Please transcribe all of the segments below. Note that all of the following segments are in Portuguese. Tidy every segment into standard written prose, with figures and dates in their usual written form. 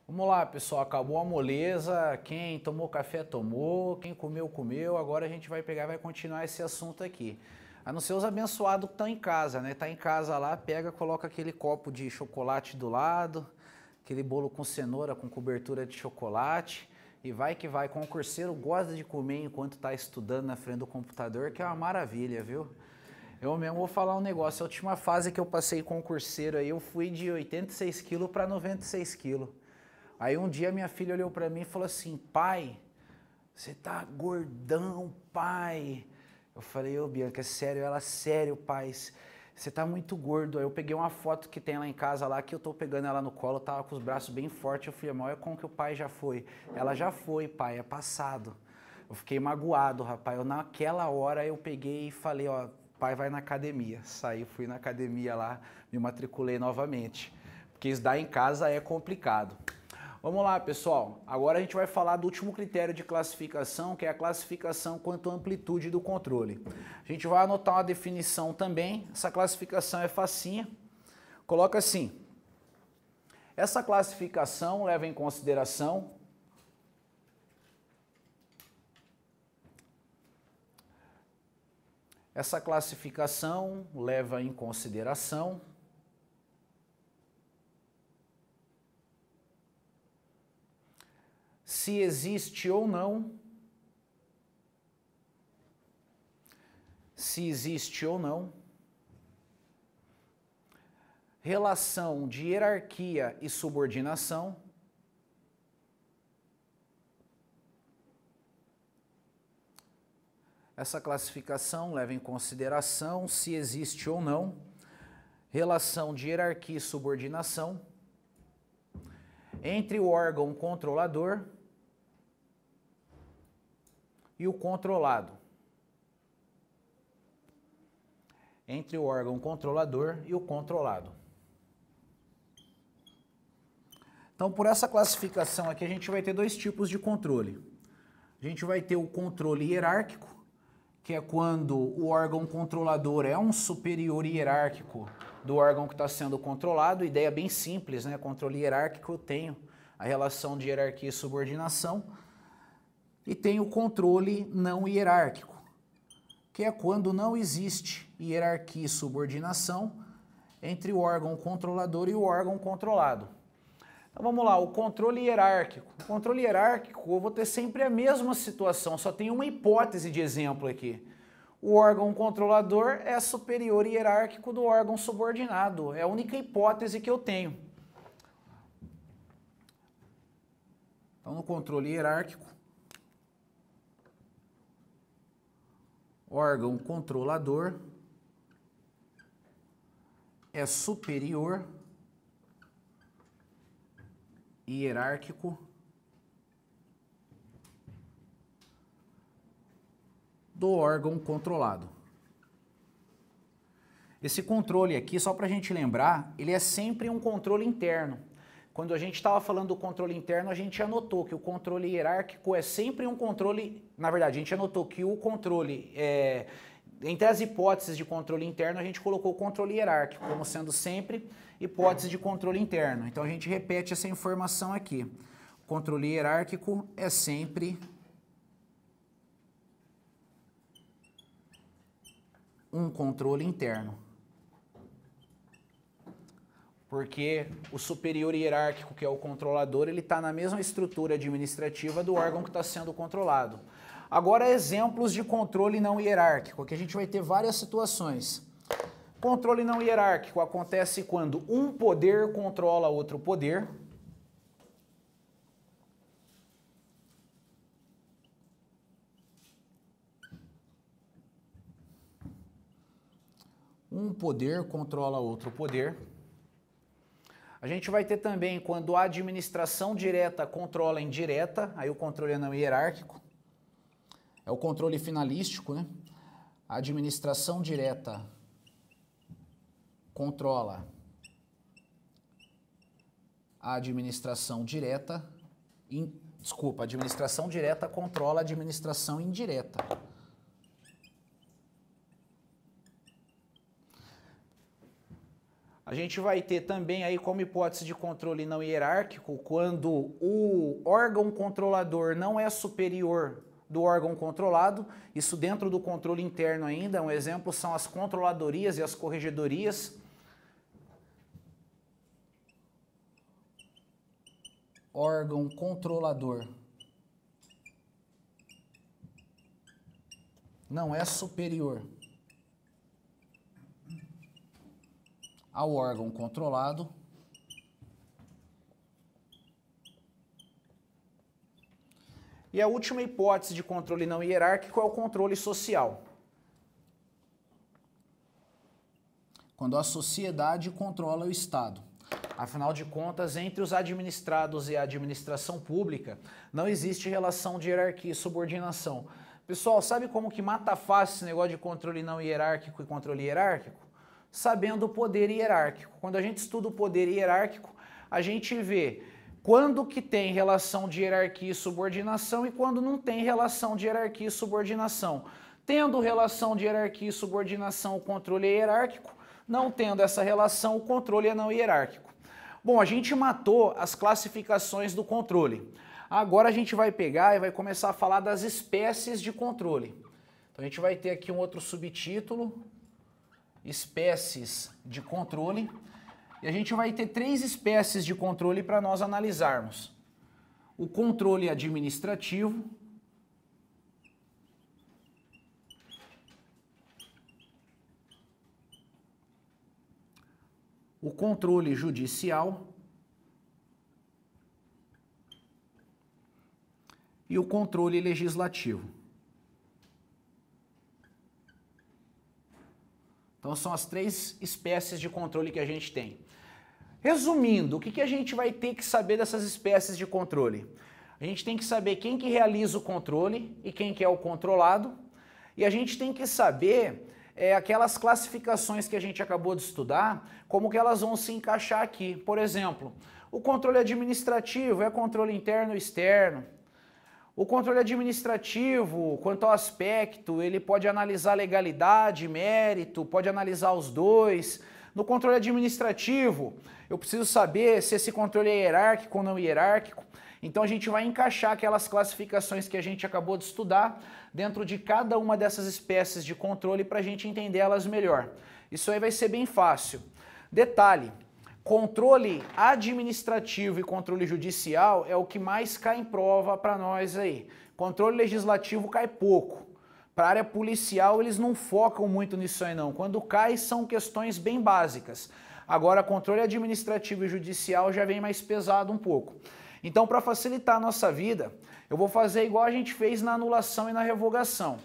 Vamos lá, pessoal, acabou a moleza, quem tomou café tomou, quem comeu comeu, agora a gente vai pegar e vai continuar esse assunto aqui. A não ser os abençoados que estão em casa, né? Tá em casa lá, pega, coloca aquele copo de chocolate do lado, aquele bolo com cenoura com cobertura de chocolate e vai que vai. Concurseiro gosta de comer enquanto tá estudando na frente do computador, que é uma maravilha, viu? Eu mesmo vou falar um negócio, a última fase que eu passei concurseiro aí, eu fui de 86 quilos para 96 quilos. Aí um dia minha filha olhou pra mim e falou assim, pai, você tá gordão, pai. Eu falei, ô Bianca, é sério? Ela, sério, pai, você tá muito gordo. Aí eu peguei uma foto que tem lá em casa, lá que eu tô pegando ela no colo, tava com os braços bem fortes. Eu falei, olha como que o pai já foi. Ela já foi, pai, é passado. Eu fiquei magoado, rapaz. Naquela hora eu peguei e falei, ó, pai vai na academia. Saí, fui na academia lá, me matriculei novamente. Porque estudar em casa é complicado. Vamos lá, pessoal. Agora a gente vai falar do último critério de classificação, que é a classificação quanto à amplitude do controle. A gente vai anotar uma definição também. Essa classificação é facinha. Coloca assim. Essa classificação leva em consideração se existe ou não relação de hierarquia e subordinação Essa classificação leva em consideração se existe ou não relação de hierarquia e subordinação entre o órgão controlador e o controlado. Entre o órgão controlador e o controlado. Então, por essa classificação aqui, a gente vai ter dois tipos de controle. A gente vai ter o controle hierárquico, que é quando o órgão controlador é um superior hierárquico do órgão que está sendo controlado. Ideia bem simples, né? Controle hierárquico, eu tenho a relação de hierarquia e subordinação. E tem o controle não hierárquico, que é quando não existe hierarquia e subordinação entre o órgão controlador e o órgão controlado. Então vamos lá, o controle hierárquico. O controle hierárquico, eu vou ter sempre a mesma situação, só tem uma hipótese de exemplo aqui. O órgão controlador é superior hierárquico do órgão subordinado. É a única hipótese que eu tenho. Então, no controle hierárquico, órgão controlador é superior hierárquico do órgão controlado. Esse controle aqui, só para a gente lembrar, ele é sempre um controle interno. Quando a gente estava falando do controle interno, a gente anotou que o controle hierárquico é sempre um controle... Na verdade, a gente anotou que o controle... Entre as hipóteses de controle interno, a gente colocou o controle hierárquico como sendo sempre hipótese de controle interno. Então, a gente repete essa informação aqui. O controle hierárquico é sempre um controle interno. Porque o superior hierárquico, que é o controlador, ele está na mesma estrutura administrativa do órgão que está sendo controlado. Agora, exemplos de controle não hierárquico. Aqui a gente vai ter várias situações. Controle não hierárquico acontece quando um poder controla outro poder. Um poder controla outro poder. A gente vai ter também quando a administração direta controla a indireta, aí o controle é não hierárquico. É o controle finalístico, né? A administração direta controla a administração direta, a administração direta controla a administração indireta. A A gente vai ter também aí como hipótese de controle não hierárquico, quando o órgão controlador não é superior do órgão controlado, isso dentro do controle interno ainda, um exemplo são as controladorias e as corregedorias. Órgão controlador não é superior ao órgão controlado. E a última hipótese de controle não hierárquico é o controle social. Quando a sociedade controla o Estado. Afinal de contas, entre os administrados e a administração pública, não existe relação de hierarquia e subordinação. Pessoal, sabe como que mata fácil esse negócio de controle não hierárquico e controle hierárquico? Sabendo o poder hierárquico. Quando a gente estuda o poder hierárquico, a gente vê quando que tem relação de hierarquia e subordinação e quando não tem relação de hierarquia e subordinação. Tendo relação de hierarquia e subordinação, o controle é hierárquico. Não tendo essa relação, o controle é não hierárquico. Bom, a gente matou as classificações do controle. Agora a gente vai pegar e vai começar a falar das espécies de controle. Então a gente vai ter aqui um outro subtítulo, espécies de controle. E a gente vai ter 3 espécies de controle para nós analisarmos. O controle administrativo, o controle judicial e o controle legislativo. Então são as 3 espécies de controle que a gente tem. Resumindo, o que a gente vai ter que saber dessas espécies de controle? A gente tem que saber quem que realiza o controle e quem que é o controlado. E a gente tem que saber aquelas classificações que a gente acabou de estudar, como que elas vão se encaixar aqui. Por exemplo, o controle administrativo é controle interno e externo. O controle administrativo, quanto ao aspecto, ele pode analisar legalidade, mérito, pode analisar os dois. No controle administrativo, eu preciso saber se esse controle é hierárquico ou não hierárquico. Então a gente vai encaixar aquelas classificações que a gente acabou de estudar dentro de cada uma dessas espécies de controle para a gente entender elas melhor. Isso aí vai ser bem fácil. Detalhe, controle administrativo e controle judicial é o que mais cai em prova para nós aí. Controle legislativo cai pouco. Para a área policial eles não focam muito nisso aí não. Quando cai são questões bem básicas. Agora controle administrativo e judicial já vem mais pesado um pouco. Então para facilitar a nossa vida, eu vou fazer igual a gente fez na anulação e na revogação.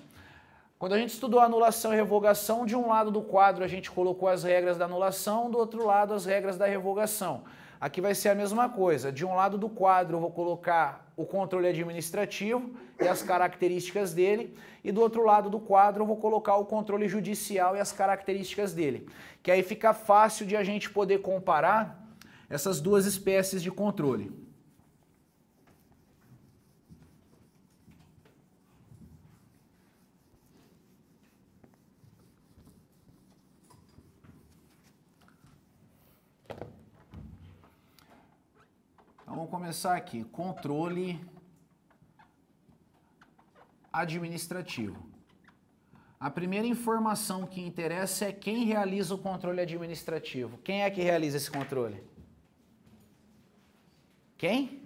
Quando a gente estudou anulação e revogação, de um lado do quadro a gente colocou as regras da anulação, do outro lado as regras da revogação. Aqui vai ser a mesma coisa. De um lado do quadro eu vou colocar o controle administrativo e as características dele, e do outro lado do quadro eu vou colocar o controle judicial e as características dele. Que aí fica fácil de a gente poder comparar essas duas espécies de controle. Então vamos começar aqui, controle administrativo. A primeira informação que interessa é quem realiza o controle administrativo. Quem é que realiza esse controle? Quem?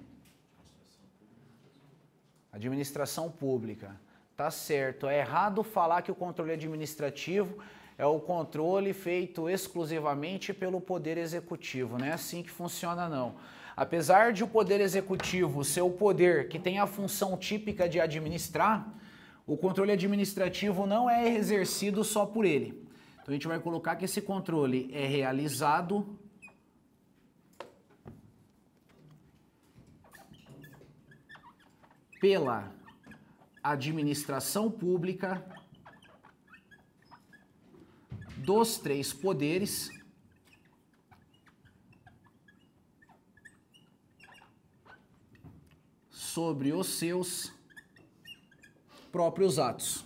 Administração pública. Tá certo, é errado falar que o controle administrativo é o controle feito exclusivamente pelo Poder Executivo. Não é assim que funciona, não. Apesar de o Poder Executivo ser o poder que tem a função típica de administrar, o controle administrativo não é exercido só por ele. Então a gente vai colocar que esse controle é realizado pela administração pública dos 3 poderes sobre os seus próprios atos.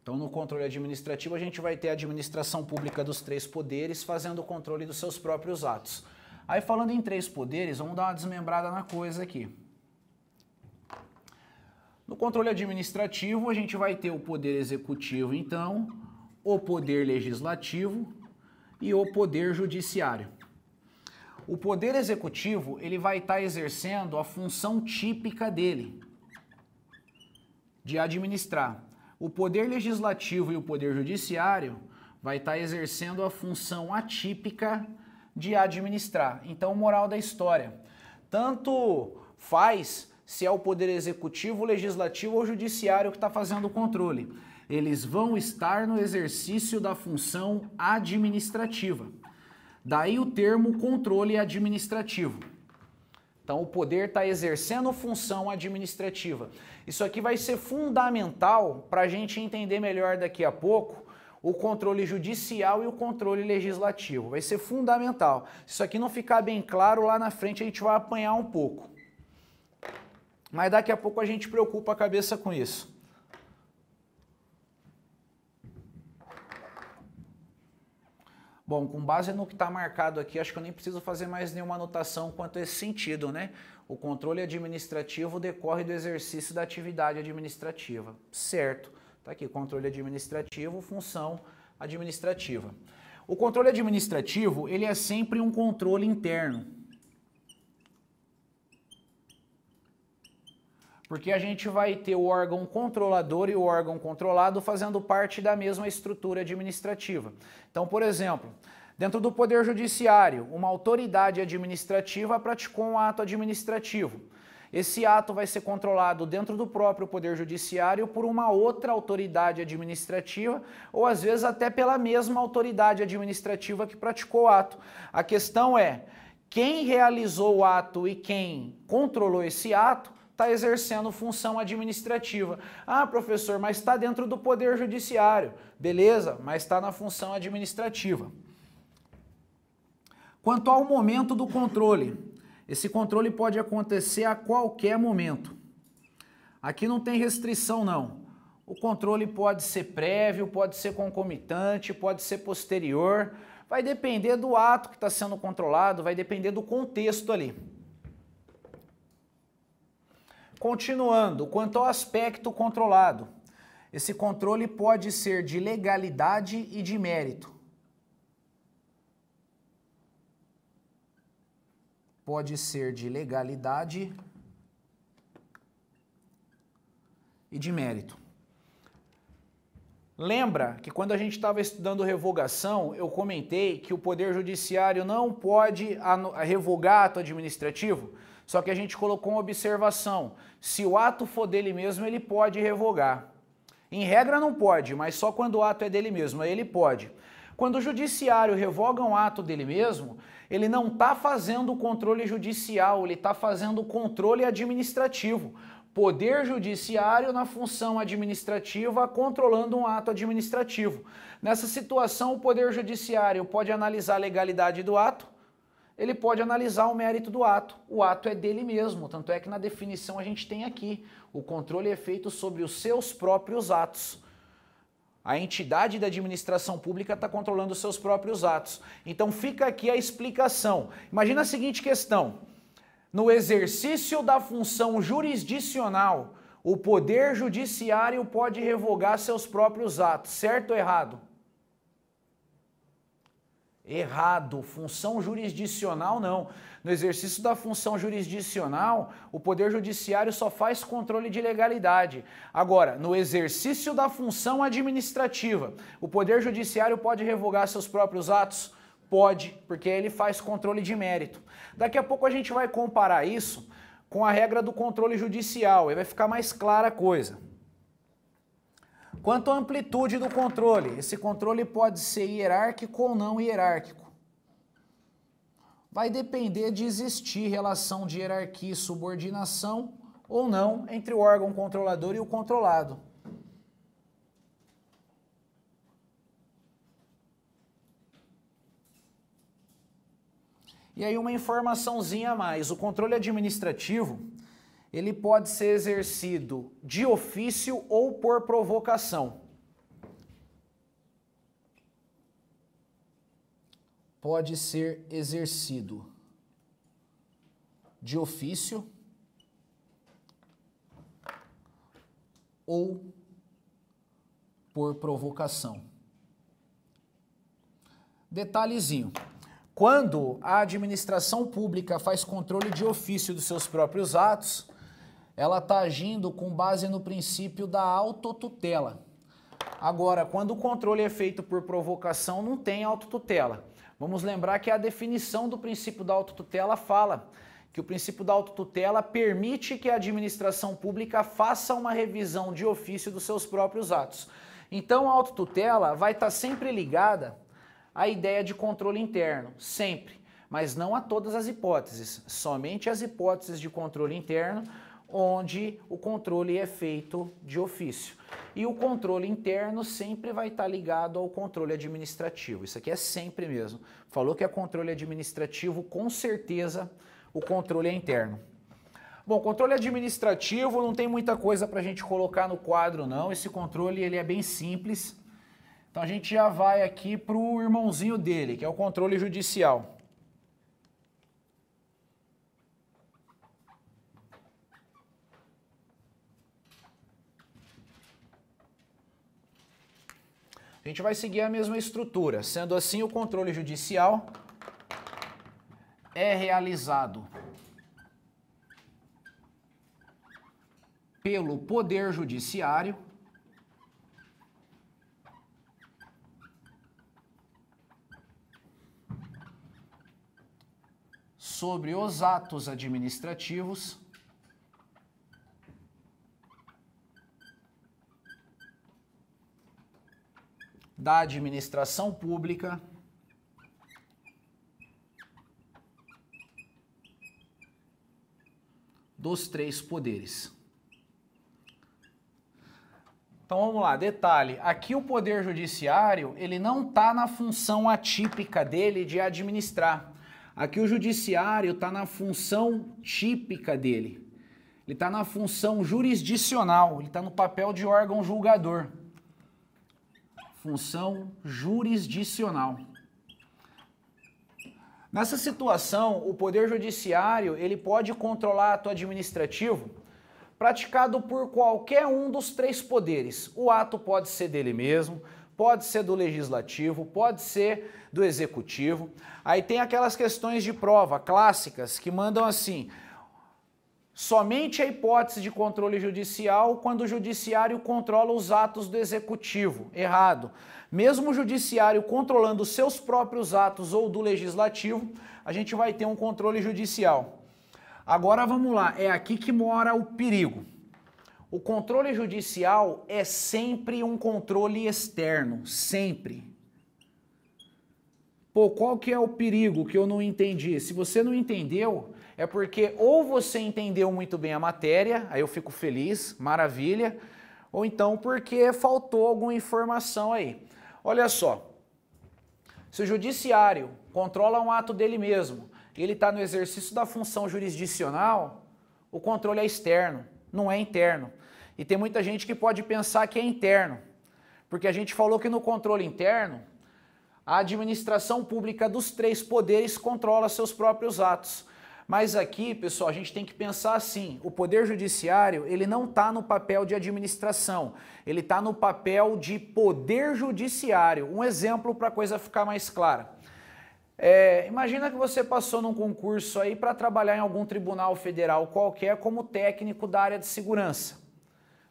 Então, no controle administrativo, a gente vai ter a administração pública dos três poderes fazendo o controle dos seus próprios atos. Aí, falando em três poderes, vamos dar uma desmembrada na coisa aqui. No controle administrativo, a gente vai ter o poder executivo, então, o poder legislativo e o poder judiciário. O poder executivo, ele vai estar exercendo a função típica dele, de administrar. O poder legislativo e o poder judiciário vai estar exercendo a função atípica de administrar. Então, moral da história, tanto faz se é o poder executivo, legislativo ou judiciário que está fazendo o controle. Eles vão estar no exercício da função administrativa. Daí o termo controle administrativo. Então, o poder está exercendo função administrativa. Isso aqui vai ser fundamental para a gente entender melhor daqui a pouco o controle judicial e o controle legislativo. Vai ser fundamental. Se isso aqui não ficar bem claro, lá na frente a gente vai apanhar um pouco. Mas daqui a pouco a gente preocupa a cabeça com isso. Bom, com base no que está marcado aqui, acho que eu nem preciso fazer mais nenhuma anotação quanto a esse sentido, né? O controle administrativo decorre do exercício da atividade administrativa. Certo. Está aqui, controle administrativo, função administrativa. O controle administrativo, ele é sempre um controle interno. Porque a gente vai ter o órgão controlador e o órgão controlado fazendo parte da mesma estrutura administrativa. Então, por exemplo, dentro do Poder Judiciário, uma autoridade administrativa praticou um ato administrativo. Esse ato vai ser controlado dentro do próprio Poder Judiciário por uma outra autoridade administrativa ou às vezes até pela mesma autoridade administrativa que praticou o ato. A questão é, quem realizou o ato e quem controlou esse ato está exercendo função administrativa. Ah, professor, mas está dentro do Poder Judiciário. Beleza, mas está na função administrativa. Quanto ao momento do controle, esse controle pode acontecer a qualquer momento. Aqui não tem restrição, não. O controle pode ser prévio, pode ser concomitante, pode ser posterior. Vai depender do ato que está sendo controlado, vai depender do contexto ali. Continuando, quanto ao aspecto controlado, esse controle pode ser de legalidade e de mérito. Pode ser de legalidade e de mérito. Lembra que quando a gente estava estudando revogação, eu comentei que o Poder Judiciário não pode revogar ato administrativo? Só que a gente colocou uma observação. Se o ato for dele mesmo, ele pode revogar. Em regra não pode, mas só quando o ato é dele mesmo, aí ele pode. Quando o judiciário revoga um ato dele mesmo, ele não está fazendo o controle judicial, ele está fazendo o controle administrativo. Poder Judiciário na função administrativa controlando um ato administrativo. Nessa situação, o Poder Judiciário pode analisar a legalidade do ato, ele pode analisar o mérito do ato. O ato é dele mesmo, tanto é que na definição a gente tem aqui, o controle é feito sobre os seus próprios atos. A entidade da administração pública está controlando os seus próprios atos. Então fica aqui a explicação. Imagina a seguinte questão. No exercício da função jurisdicional, o Poder Judiciário pode revogar seus próprios atos, certo ou errado? Errado, função jurisdicional não. No exercício da função jurisdicional, o Poder Judiciário só faz controle de legalidade. Agora, no exercício da função administrativa, o Poder Judiciário pode revogar seus próprios atos? Pode, porque ele faz controle de mérito. Daqui a pouco a gente vai comparar isso com a regra do controle judicial, aí vai ficar mais clara a coisa. Quanto à amplitude do controle, esse controle pode ser hierárquico ou não hierárquico. Vai depender de existir relação de hierarquia e subordinação ou não entre o órgão controlador e o controlado. E aí uma informaçãozinha a mais, o controle administrativo, ele pode ser exercido de ofício ou por provocação. pode ser exercido de ofício ou por provocação. Detalhezinho. Quando a administração pública faz controle de ofício dos seus próprios atos, ela está agindo com base no princípio da autotutela. Agora, quando o controle é feito por provocação, não tem autotutela. Vamos lembrar que a definição do princípio da autotutela fala que o princípio da autotutela permite que a administração pública faça uma revisão de ofício dos seus próprios atos. Então, a autotutela vai estar sempre ligada à ideia de controle interno, sempre, mas não a todas as hipóteses, somente as hipóteses de controle interno, onde o controle é feito de ofício. E o controle interno sempre vai estar ligado ao controle administrativo. Isso aqui é sempre mesmo. Falou que é controle administrativo, com certeza o controle é interno. Bom, controle administrativo não tem muita coisa para a gente colocar no quadro não. Esse controle ele é bem simples. Então a gente já vai aqui para o irmãozinho dele, que é o controle judicial. A gente vai seguir a mesma estrutura. Sendo assim, o controle judicial é realizado pelo Poder Judiciário sobre os atos administrativos da administração pública dos três poderes. Então vamos lá, detalhe, aqui o Poder Judiciário, ele não está na função atípica dele de administrar. Aqui o Judiciário está na função típica dele. Ele está na função jurisdicional, ele está no papel de órgão julgador. Função jurisdicional. Nessa situação, o Poder Judiciário ele pode controlar ato administrativo praticado por qualquer um dos três poderes. O ato pode ser dele mesmo, pode ser do Legislativo, pode ser do Executivo. Aí tem aquelas questões de prova clássicas que mandam assim: somente a hipótese de controle judicial quando o Judiciário controla os atos do Executivo. Errado. Mesmo o Judiciário controlando os seus próprios atos ou do Legislativo, a gente vai ter um controle judicial. Agora vamos lá, é aqui que mora o perigo. O controle judicial é sempre um controle externo, sempre. Pô, qual que é o perigo que eu não entendi? Se você não entendeu, é porque ou você entendeu muito bem a matéria, aí eu fico feliz, maravilha, ou então porque faltou alguma informação aí. Olha só, se o Judiciário controla um ato dele mesmo, e ele está no exercício da função jurisdicional, o controle é externo, não é interno. E tem muita gente que pode pensar que é interno, porque a gente falou que no controle interno, a administração pública dos três poderes controla seus próprios atos. Mas aqui, pessoal, a gente tem que pensar assim, o Poder Judiciário, ele não está no papel de administração, ele está no papel de Poder Judiciário. Um exemplo para a coisa ficar mais clara. Imagina que você passou num concurso aí para trabalhar em algum tribunal federal qualquer como técnico da área de segurança.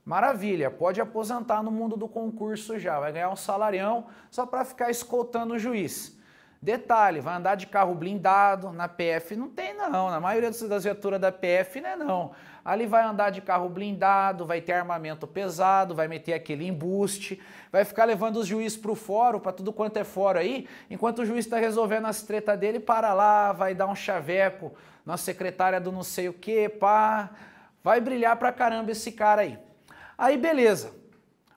Maravilha, pode aposentar no mundo do concurso já, vai ganhar um salarião só para ficar escoltando o juiz. Detalhe, vai andar de carro blindado, na PF não tem não, na maioria das viaturas da PF não é não. Ali vai andar de carro blindado, vai ter armamento pesado, vai meter aquele embuste, vai ficar levando os juízes para o fórum, para tudo quanto é fórum aí, enquanto o juiz está resolvendo as tretas dele, para lá, vai dar um chaveco na secretária do não sei o que, pá, vai brilhar pra caramba esse cara aí. Aí beleza,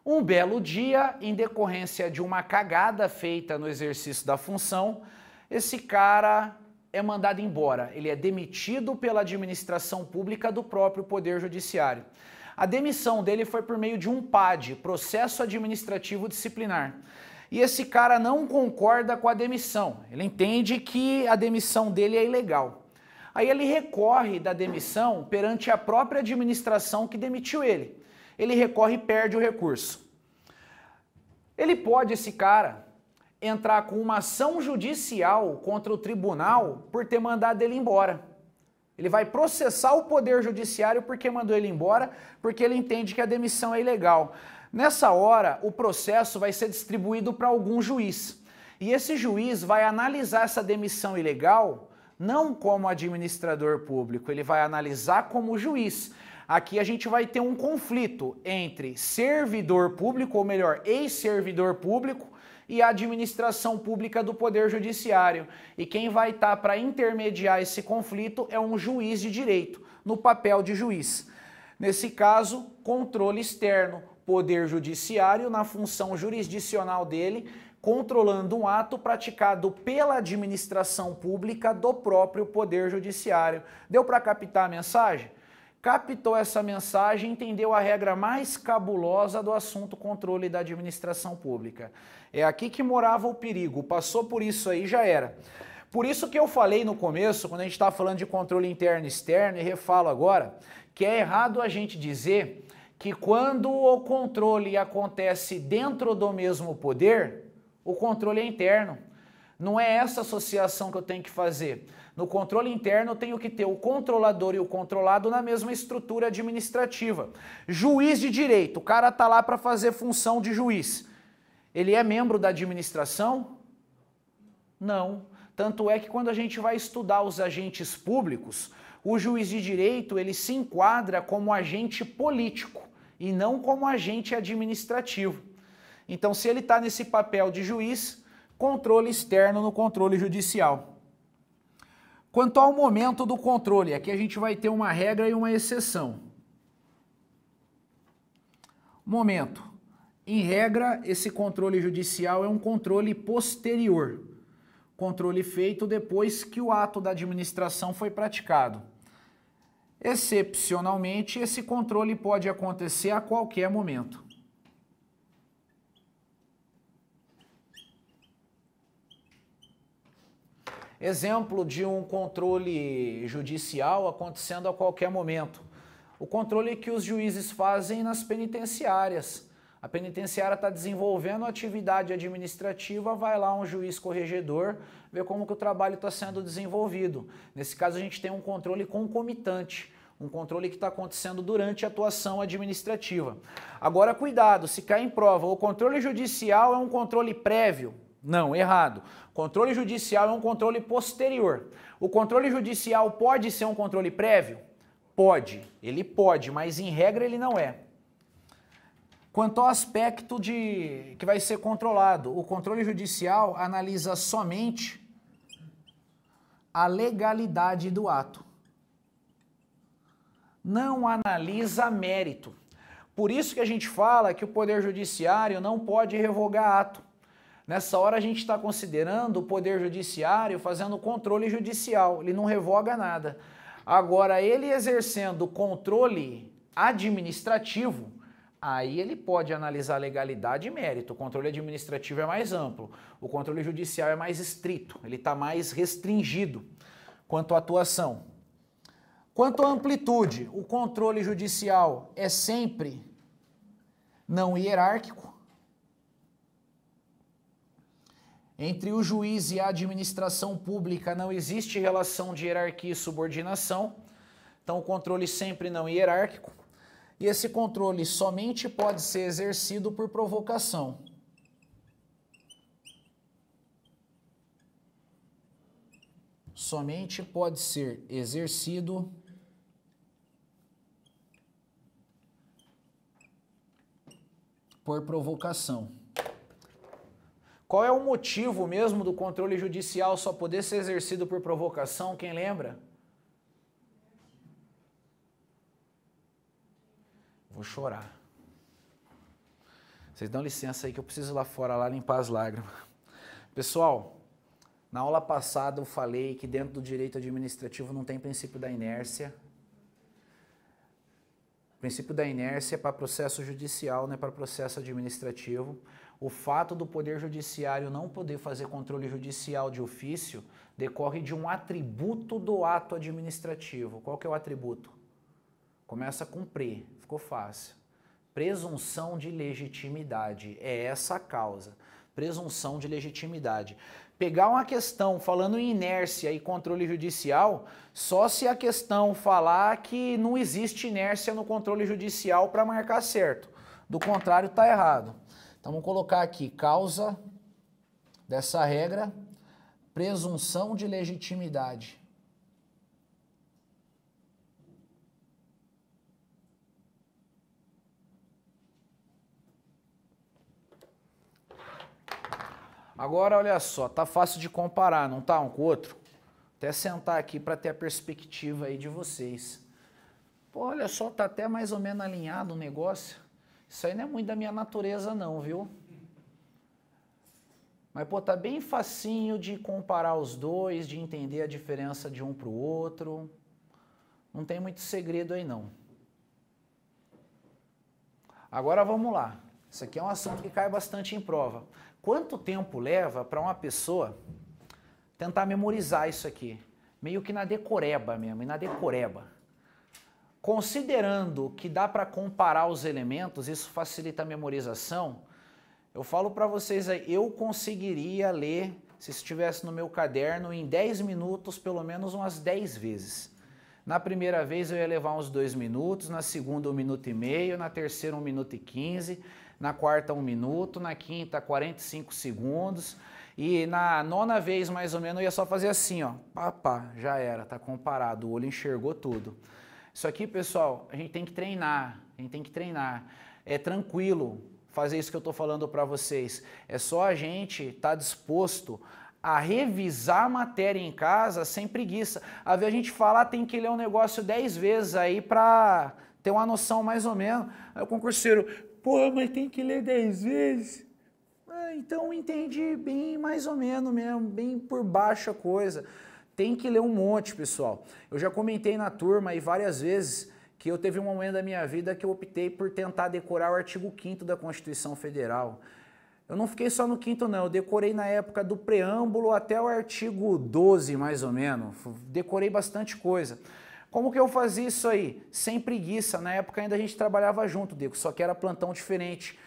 um belo dia, em decorrência de uma cagada feita no exercício da função, esse cara é mandado embora, ele é demitido pela administração pública do próprio Poder Judiciário. A demissão dele foi por meio de um PAD, Processo Administrativo Disciplinar. e esse cara não concorda com a demissão. Ele entende que a demissão dele é ilegal. Aí ele recorre da demissão perante a própria administração que demitiu ele. Ele recorre e perde o recurso. Ele pode, esse cara, entrar com uma ação judicial contra o tribunal por ter mandado ele embora. Ele vai processar o Poder Judiciário porque mandou ele embora, porque ele entende que a demissão é ilegal. Nessa hora, o processo vai ser distribuído para algum juiz. E esse juiz vai analisar essa demissão ilegal não como administrador público, ele vai analisar como juiz. Aqui a gente vai ter um conflito entre servidor público, ou melhor, ex-servidor público, e a administração pública do Poder Judiciário. E quem vai estar para intermediar esse conflito é um juiz de direito, no papel de juiz. Nesse caso, controle externo, Poder Judiciário, na função jurisdicional dele, controlando um ato praticado pela administração pública do próprio Poder Judiciário. Deu para captar a mensagem? Captou essa mensagem, entendeu a regra mais cabulosa do assunto controle da administração pública. É aqui que morava o perigo, passou por isso aí, já era. Por isso que eu falei no começo, quando a gente estava falando de controle interno e externo, e refalo agora, que é errado a gente dizer que quando o controle acontece dentro do mesmo poder, o controle é interno. Não é essa associação que eu tenho que fazer. No controle interno eu tenho que ter o controlador e o controlado na mesma estrutura administrativa. Juiz de direito, o cara está lá para fazer função de juiz. Ele é membro da administração? Não. Tanto é que quando a gente vai estudar os agentes públicos, o juiz de direito ele se enquadra como agente político e não como agente administrativo. Então, se ele está nesse papel de juiz, controle externo no controle judicial. Quanto ao momento do controle, aqui a gente vai ter uma regra e uma exceção. Momento. Em regra, esse controle judicial é um controle posterior. Controle feito depois que o ato da administração foi praticado. Excepcionalmente, esse controle pode acontecer a qualquer momento. Exemplo de um controle judicial acontecendo a qualquer momento. O controle que os juízes fazem nas penitenciárias. A penitenciária está desenvolvendo atividade administrativa, vai lá um juiz corregedor, ver como que o trabalho está sendo desenvolvido. Nesse caso a gente tem um controle concomitante, um controle que está acontecendo durante a atuação administrativa. Agora cuidado, se cai em prova, o controle judicial é um controle prévio. Não, errado. Controle judicial é um controle posterior. O controle judicial pode ser um controle prévio? Pode. Ele pode, mas em regra ele não é. Quanto ao aspecto que vai ser controlado, o controle judicial analisa somente a legalidade do ato. Não analisa mérito. Por isso que a gente fala que o Poder Judiciário não pode revogar ato. Nessa hora a gente está considerando o Poder Judiciário fazendo controle judicial, ele não revoga nada. Agora, ele exercendo controle administrativo, aí ele pode analisar legalidade e mérito. O controle administrativo é mais amplo, o controle judicial é mais estrito, ele está mais restringido quanto à atuação. Quanto à amplitude, o controle judicial é sempre não hierárquico. Entre o juiz e a administração pública não existe relação de hierarquia e subordinação, então o controle sempre não hierárquico, e esse controle somente pode ser exercido por provocação. Somente pode ser exercido por provocação. Qual é o motivo mesmo do controle judicial só poder ser exercido por provocação? Quem lembra? Vou chorar. Vocês dão licença aí que eu preciso ir lá fora lá limpar as lágrimas. Pessoal, na aula passada eu falei que dentro do direito administrativo não tem princípio da inércia. O princípio da inércia é para processo judicial, não é para processo administrativo. O fato do Poder Judiciário não poder fazer controle judicial de ofício decorre de um atributo do ato administrativo. Qual que é o atributo? Começa com pre, ficou fácil. Presunção de legitimidade, é essa a causa. Presunção de legitimidade. Pegar uma questão falando em inércia e controle judicial, só se a questão falar que não existe inércia no controle judicial para marcar certo. Do contrário, está errado. Então vamos colocar aqui, causa dessa regra, presunção de legitimidade. Agora, olha só, tá fácil de comparar, não tá um com o outro? Até sentar aqui para ter a perspectiva aí de vocês. Pô, olha só, tá até mais ou menos alinhado o negócio. Isso aí não é muito da minha natureza não, viu? Mas, pô, tá bem facinho de comparar os dois, de entender a diferença de um pro outro. Não tem muito segredo aí, não. Agora, vamos lá. Isso aqui é um assunto que cai bastante em prova. Quanto tempo leva para uma pessoa tentar memorizar isso aqui? Meio que na decoreba mesmo, e na decoreba. Considerando que dá para comparar os elementos, isso facilita a memorização, eu falo para vocês aí, eu conseguiria ler, se estivesse no meu caderno, em 10 minutos, pelo menos umas 10 vezes. Na primeira vez eu ia levar uns 2 minutos, na segunda 1 minuto e meio, na terceira 1 minuto e 15, na quarta 1 minuto, na quinta 45 segundos e na nona vez mais ou menos eu ia só fazer assim, ó, pá, já era, tá comparado, o olho enxergou tudo. Isso aqui, pessoal, a gente tem que treinar, é tranquilo fazer isso que eu tô falando para vocês, é só a gente estar disposto a revisar a matéria em casa sem preguiça. A ver a gente falar, tem que ler um negócio 10 vezes aí para ter uma noção mais ou menos. Aí o concurseiro, pô, mas tem que ler 10 vezes? Então entendi bem mais ou menos mesmo, bem por baixo a coisa. Tem que ler um monte, pessoal. Eu já comentei na turma aí várias vezes que eu teve um momento da minha vida que eu optei por tentar decorar o artigo 5º da Constituição Federal. Eu não fiquei só no 5º não, eu decorei na época do preâmbulo até o artigo 12 mais ou menos, decorei bastante coisa. Como que eu fazia isso aí? Sem preguiça, na época ainda a gente trabalhava junto, Deco, só que era plantão diferente.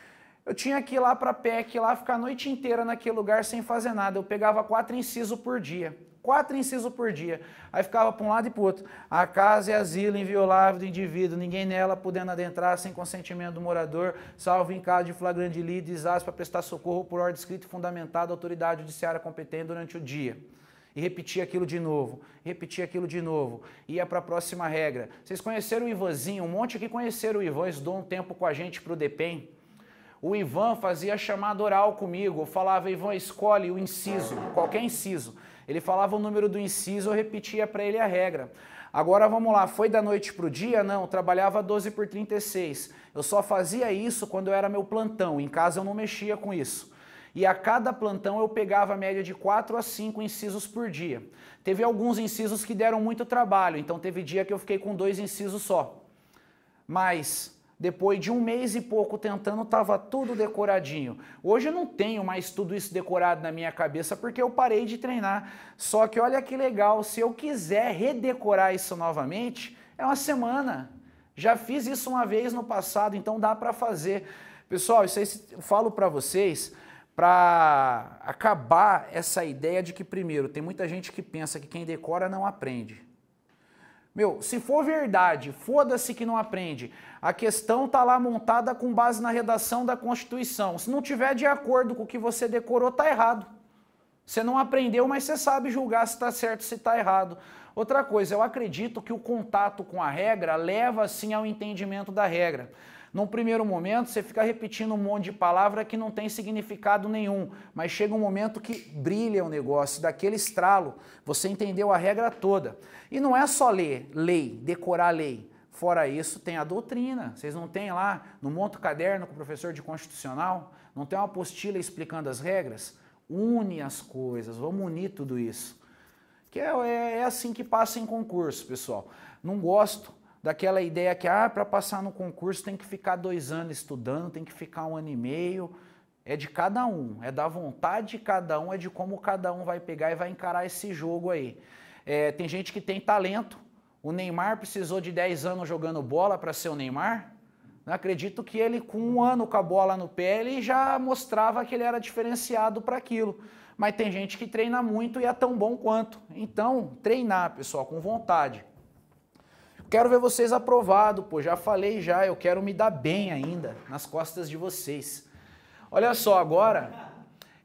Eu tinha que ir lá para PEC, lá ficar a noite inteira naquele lugar sem fazer nada, eu pegava 4 incisos por dia. 4 incisos por dia, aí ficava para um lado e para o outro. A casa é asilo inviolável do indivíduo, ninguém nela podendo adentrar sem consentimento do morador, salvo em caso de flagrante delito, desastre para prestar socorro por ordem escrita e fundamentada à autoridade judiciária competente durante o dia. E repetia aquilo de novo, ia para a próxima regra. Vocês conheceram o Ivanzinho? Um monte aqui conheceram o Ivan, estudou um tempo com a gente para o DEPEN. O Ivan fazia chamada oral comigo, eu falava, Ivan, escolhe o inciso, qualquer inciso. Ele falava o número do inciso, eu repetia para ele a regra. Agora vamos lá, foi da noite para o dia? Não, trabalhava 12 por 36. Eu só fazia isso quando eu era meu plantão, em casa eu não mexia com isso. E a cada plantão eu pegava a média de 4 a 5 incisos por dia. Teve alguns incisos que deram muito trabalho, então teve dia que eu fiquei com 2 incisos só. Mas depois de 1 mês e pouco tentando, estava tudo decoradinho. Hoje eu não tenho mais tudo isso decorado na minha cabeça porque eu parei de treinar. Só que olha que legal, se eu quiser redecorar isso novamente, é uma semana. Já fiz isso uma vez no passado, então dá para fazer. Pessoal, isso aí eu falo para vocês para acabar essa ideia de que, primeiro, tem muita gente que pensa que quem decora não aprende. Meu, se for verdade, foda-se que não aprende. A questão tá lá montada com base na redação da Constituição. Se não tiver de acordo com o que você decorou, tá errado. Você não aprendeu, mas você sabe julgar se tá certo, se tá errado. Outra coisa, eu acredito que o contato com a regra leva, sim, ao entendimento da regra. Num primeiro momento, você fica repetindo um monte de palavra que não tem significado nenhum, mas chega um momento que brilha o negócio, daquele estralo, você entendeu a regra toda. E não é só ler, lei, decorar a lei. Fora isso, tem a doutrina. Vocês não têm lá, no monta o caderno com o professor de constitucional, não tem uma apostila explicando as regras? Une as coisas, vamos unir tudo isso. Que é assim que passa em concurso, pessoal. Não gosto, daquela ideia que para passar no concurso tem que ficar 2 anos estudando, tem que ficar 1 ano e meio. É de cada um, é da vontade de cada um, é de como cada um vai pegar e vai encarar esse jogo aí. Tem gente que tem talento, o Neymar precisou de 10 anos jogando bola para ser o Neymar. Não acredito que ele com 1 ano com a bola no pé, ele já mostrava que ele era diferenciado para aquilo. Mas tem gente que treina muito e é tão bom quanto. Então, treinar, pessoal, com vontade. Quero ver vocês aprovados, pô, já falei já, eu quero me dar bem ainda nas costas de vocês. Olha só, agora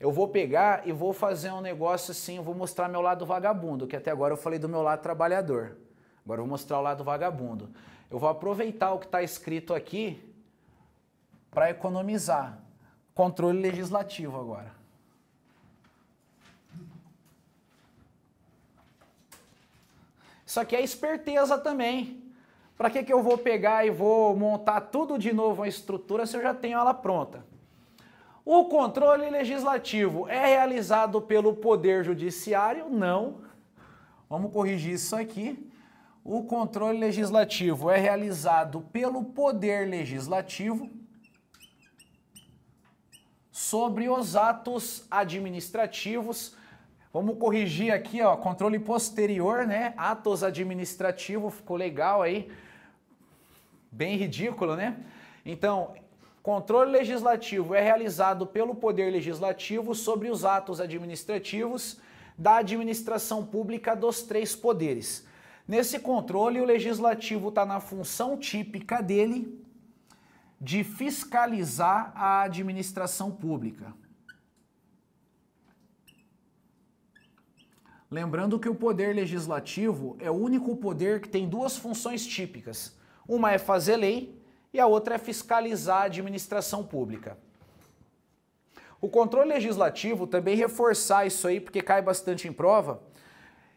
eu vou pegar e vou fazer um negócio assim, vou mostrar meu lado vagabundo, que até agora eu falei do meu lado trabalhador. Agora eu vou mostrar o lado vagabundo. Eu vou aproveitar o que está escrito aqui para economizar. Controle legislativo agora. Isso aqui é esperteza também. Para que eu vou pegar e vou montar tudo de novo a estrutura se eu já tenho ela pronta? O controle legislativo é realizado pelo Poder Judiciário? Não. Vamos corrigir isso aqui. O controle legislativo é realizado pelo Poder Legislativo sobre os atos administrativos. Vamos corrigir aqui, ó, controle posterior, né? Atos administrativos, ficou legal aí. Bem ridículo, né? Então, controle legislativo é realizado pelo Poder Legislativo sobre os atos administrativos da administração pública dos 3 poderes. Nesse controle, o Legislativo está na função típica dele de fiscalizar a administração pública. Lembrando que o Poder Legislativo é o único poder que tem 2 funções típicas. Uma é fazer lei e a outra é fiscalizar a administração pública. O controle legislativo, também reforçar isso aí, porque cai bastante em prova,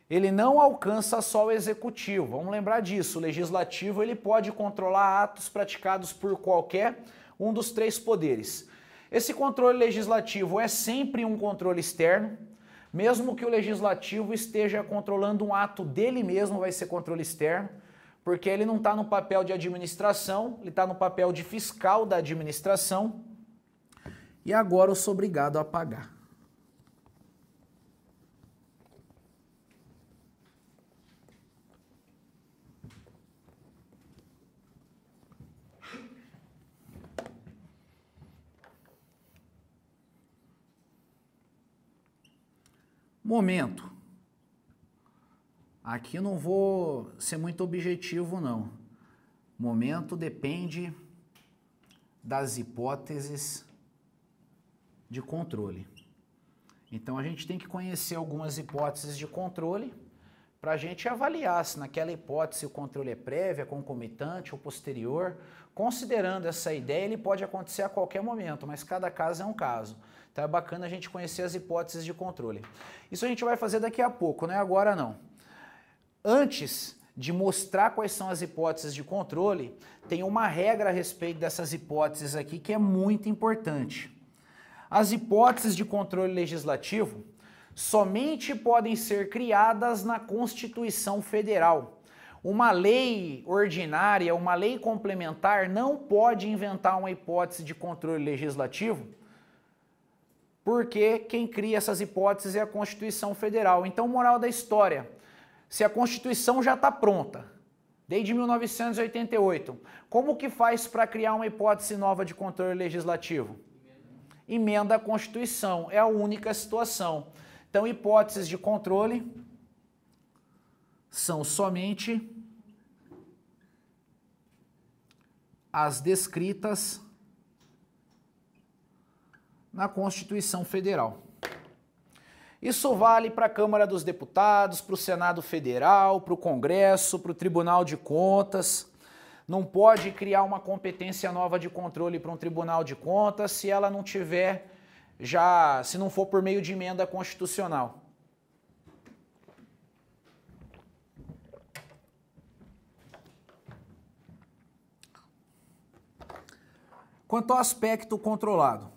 ele não alcança só o executivo. Vamos lembrar disso, o legislativo ele pode controlar atos praticados por qualquer um dos 3 poderes. Esse controle legislativo é sempre um controle externo, mesmo que o legislativo esteja controlando um ato dele mesmo, vai ser controle externo, porque ele não está no papel de administração, ele está no papel de fiscal da administração. E agora eu sou obrigado a pagar. Momento. Aqui eu não vou ser muito objetivo, não. Momento depende das hipóteses de controle. Então a gente tem que conhecer algumas hipóteses de controle para a gente avaliar se naquela hipótese o controle é prévio, é concomitante ou posterior. Considerando essa ideia, ele pode acontecer a qualquer momento, mas cada caso é um caso. Então é bacana a gente conhecer as hipóteses de controle. Isso a gente vai fazer daqui a pouco, não é agora não. Antes de mostrar quais são as hipóteses de controle, tem uma regra a respeito dessas hipóteses aqui que é muito importante. As hipóteses de controle legislativo somente podem ser criadas na Constituição Federal. Uma lei ordinária, uma lei complementar não pode inventar uma hipótese de controle legislativo, porque quem cria essas hipóteses é a Constituição Federal. Então, moral da história, se a Constituição já está pronta, desde 1988, como que faz para criar uma hipótese nova de controle legislativo? Emenda a Constituição, é a única situação. Então, hipóteses de controle são somente as descritas na Constituição Federal. Isso vale para a Câmara dos Deputados, para o Senado Federal, para o Congresso, para o Tribunal de Contas. Não pode criar uma competência nova de controle para um Tribunal de Contas se ela não tiver se não for por meio de emenda constitucional. Quanto ao aspecto controlado,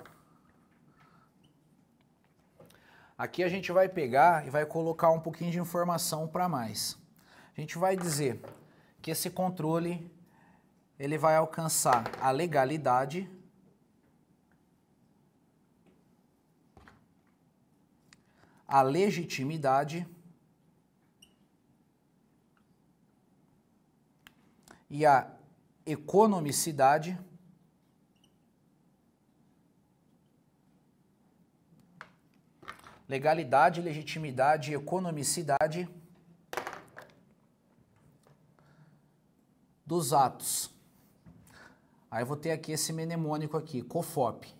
aqui a gente vai pegar e vai colocar um pouquinho de informação para mais. A gente vai dizer que esse controle ele vai alcançar a legalidade, a legitimidade e a economicidade legalidade, legitimidade e economicidade dos atos. Aí eu vou ter aqui esse mnemônico aqui, COFOP.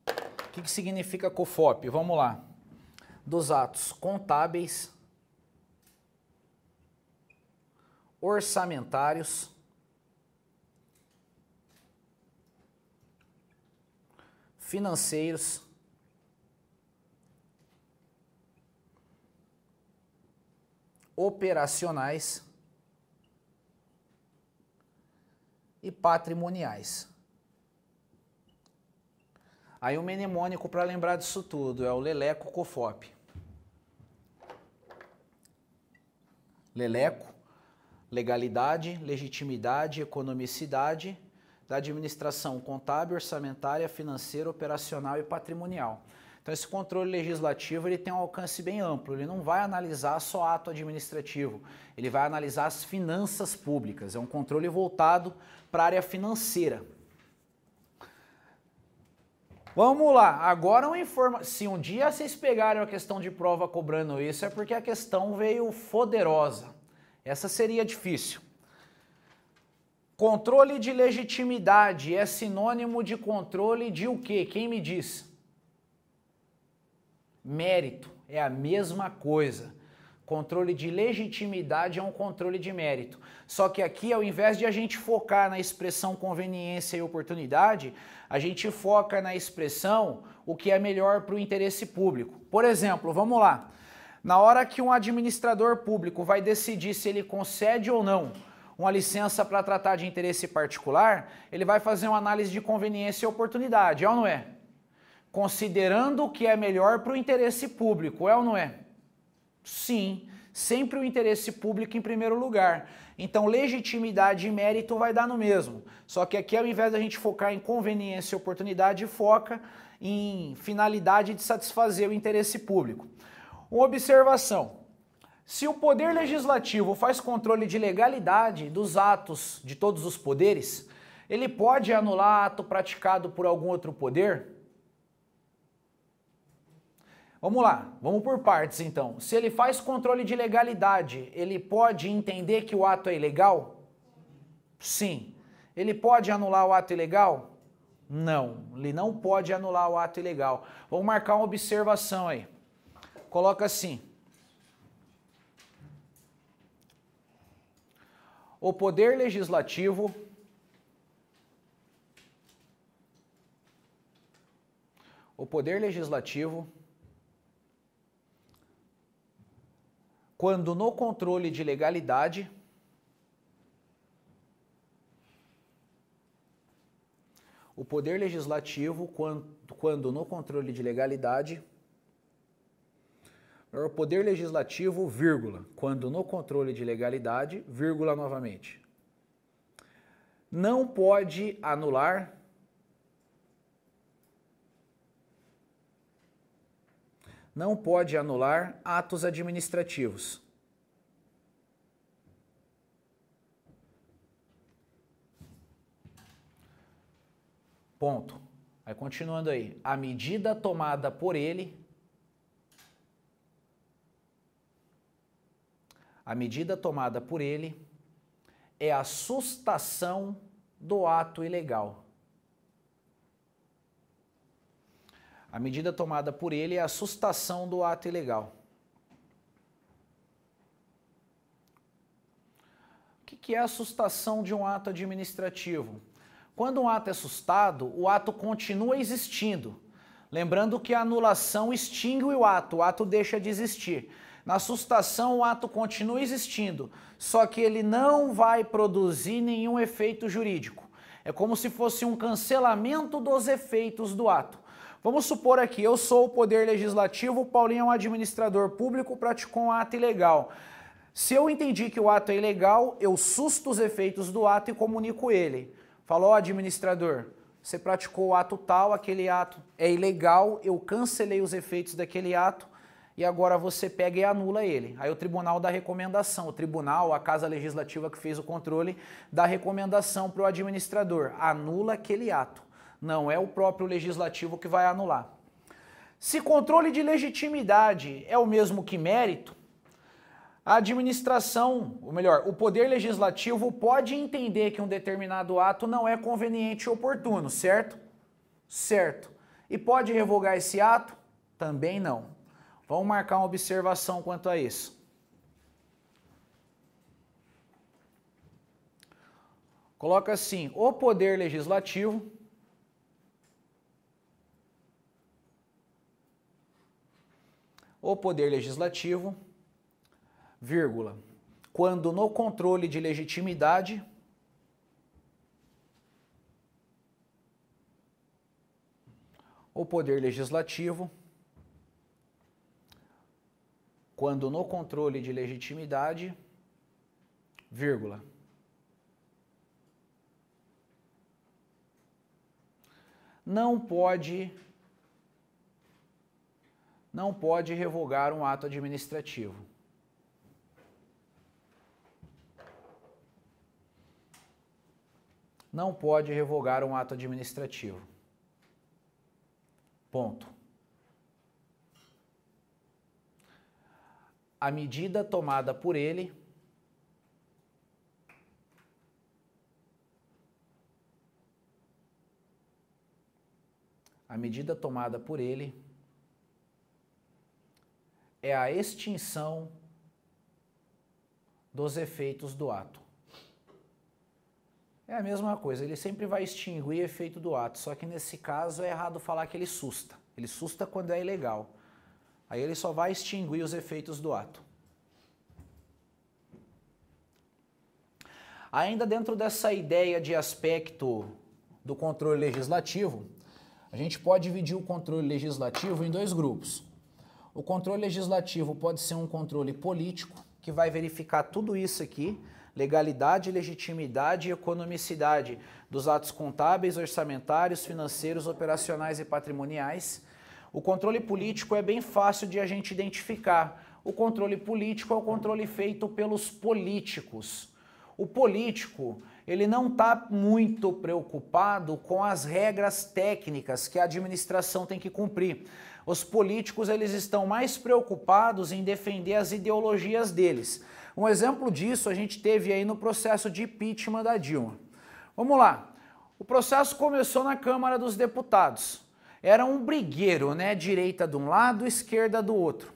O que significa COFOP? Vamos lá. Dos atos contábeis, orçamentários, financeiros, operacionais e patrimoniais. Aí o mnemônico para lembrar disso tudo é o Leleco COFOP. Leleco, legalidade, legitimidade, economicidade da administração contábil, orçamentária, financeira, operacional e patrimonial. Então esse controle legislativo ele tem um alcance bem amplo, ele não vai analisar só ato administrativo, ele vai analisar as finanças públicas, é um controle voltado para a área financeira. Vamos lá, agora uma informação, se um dia vocês pegarem a questão de prova cobrando isso, é porque a questão veio poderosa, essa seria difícil. Controle de legitimidade é sinônimo de controle de o quê? Quem me diz? Mérito, é a mesma coisa. Controle de legitimidade é um controle de mérito. Só que aqui, ao invés de a gente focar na expressão conveniência e oportunidade, a gente foca na expressão o que é melhor para o interesse público. Por exemplo, vamos lá. Na hora que um administrador público vai decidir se ele concede ou não uma licença para tratar de interesse particular, ele vai fazer uma análise de conveniência e oportunidade, é ou não é? Considerando o que é melhor para o interesse público, é ou não é? Sim, sempre o interesse público em primeiro lugar. Então, legitimidade e mérito vai dar no mesmo. Só que aqui, ao invés da gente focar em conveniência e oportunidade, foca em finalidade de satisfazer o interesse público. Uma observação. Se o Poder Legislativo faz controle de legalidade dos atos de todos os poderes, ele pode anular ato praticado por algum outro poder? Vamos lá, vamos por partes então. Se ele faz controle de legalidade, ele pode entender que o ato é ilegal? Sim. Ele pode anular o ato ilegal? Não, ele não pode anular o ato ilegal. Vamos marcar uma observação aí. Coloca assim. O Poder Legislativo quando no controle de legalidade quando no controle de legalidade o Poder Legislativo, vírgula, quando no controle de legalidade, vírgula novamente, não pode anular atos administrativos. Ponto. Aí continuando aí, a medida tomada por ele é a sustação do ato ilegal. A medida tomada por ele é a sustação do ato ilegal. O que é a sustação de um ato administrativo? Quando um ato é sustado, o ato continua existindo. Lembrando que a anulação extingue o ato deixa de existir. Na sustação, o ato continua existindo, só que ele não vai produzir nenhum efeito jurídico. É como se fosse um cancelamento dos efeitos do ato. Vamos supor aqui, eu sou o Poder Legislativo, o Paulinho é um administrador público, praticou um ato ilegal. Se eu entendi que o ato é ilegal, eu susto os efeitos do ato e comunico ele. Falo, ó, administrador, você praticou o ato tal, aquele ato é ilegal, eu cancelei os efeitos daquele ato e agora você pega e anula ele. Aí o tribunal dá recomendação, o tribunal, a casa legislativa que fez o controle, dá recomendação para o administrador, anula aquele ato. Não é o próprio legislativo que vai anular. Se controle de legitimidade é o mesmo que mérito, a administração, ou melhor, o poder legislativo pode entender que um determinado ato não é conveniente e oportuno, certo? Certo. E pode revogar esse ato? Também não. Vamos marcar uma observação quanto a isso. Coloca assim, o poder legislativo vírgula, quando no controle de legitimidade o poder legislativo, quando no controle de legitimidade, vírgula, não pode revogar um ato administrativo. Não pode revogar um ato administrativo. Ponto. A medida tomada por ele é a extinção dos efeitos do ato. É a mesma coisa, ele sempre vai extinguir o efeito do ato, só que nesse caso é errado falar que ele susta. Ele susta quando é ilegal. Aí ele só vai extinguir os efeitos do ato. Ainda dentro dessa ideia de aspecto do controle legislativo, a gente pode dividir o controle legislativo em dois grupos. O controle legislativo pode ser um controle político, que vai verificar tudo isso aqui, legalidade, legitimidade e economicidade dos atos contábeis, orçamentários, financeiros, operacionais e patrimoniais. O controle político é bem fácil de a gente identificar. O controle político é o controle feito pelos políticos. O político, ele não está muito preocupado com as regras técnicas que a administração tem que cumprir. Os políticos, eles estão mais preocupados em defender as ideologias deles. Um exemplo disso a gente teve aí no processo de impeachment da Dilma. Vamos lá. O processo começou na Câmara dos Deputados. Era um brigueiro, né? Direita de um lado, esquerda do outro.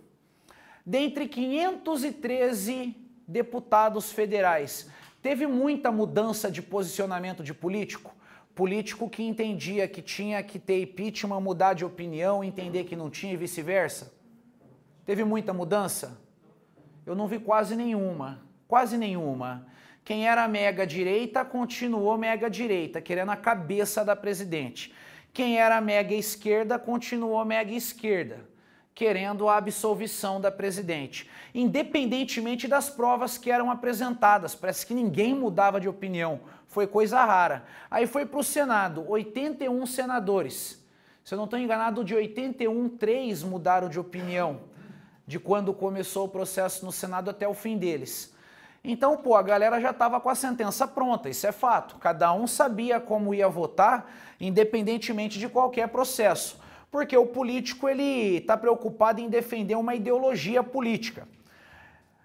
Dentre 513 deputados federais, teve muita mudança de posicionamento de político? Político que entendia que tinha que ter impeachment, mudar de opinião, entender que não tinha e vice-versa? Teve muita mudança? Eu não vi quase nenhuma. Quem era mega direita continuou mega direita, querendo a cabeça da presidente. Quem era mega esquerda continuou mega esquerda, querendo a absolvição da presidente. Independentemente das provas que eram apresentadas, parece que ninguém mudava de opinião, foi coisa rara. Aí foi para o Senado, 81 senadores. Se eu não estou enganado, de 81, 3 mudaram de opinião, de quando começou o processo no Senado até o fim deles. Então, pô, a galera já estava com a sentença pronta, isso é fato. Cada um sabia como ia votar, independentemente de qualquer processo. Porque o político, ele está preocupado em defender uma ideologia política.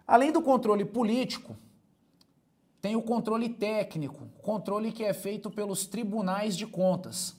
Além do controle político, tem o controle técnico, controle que é feito pelos tribunais de contas.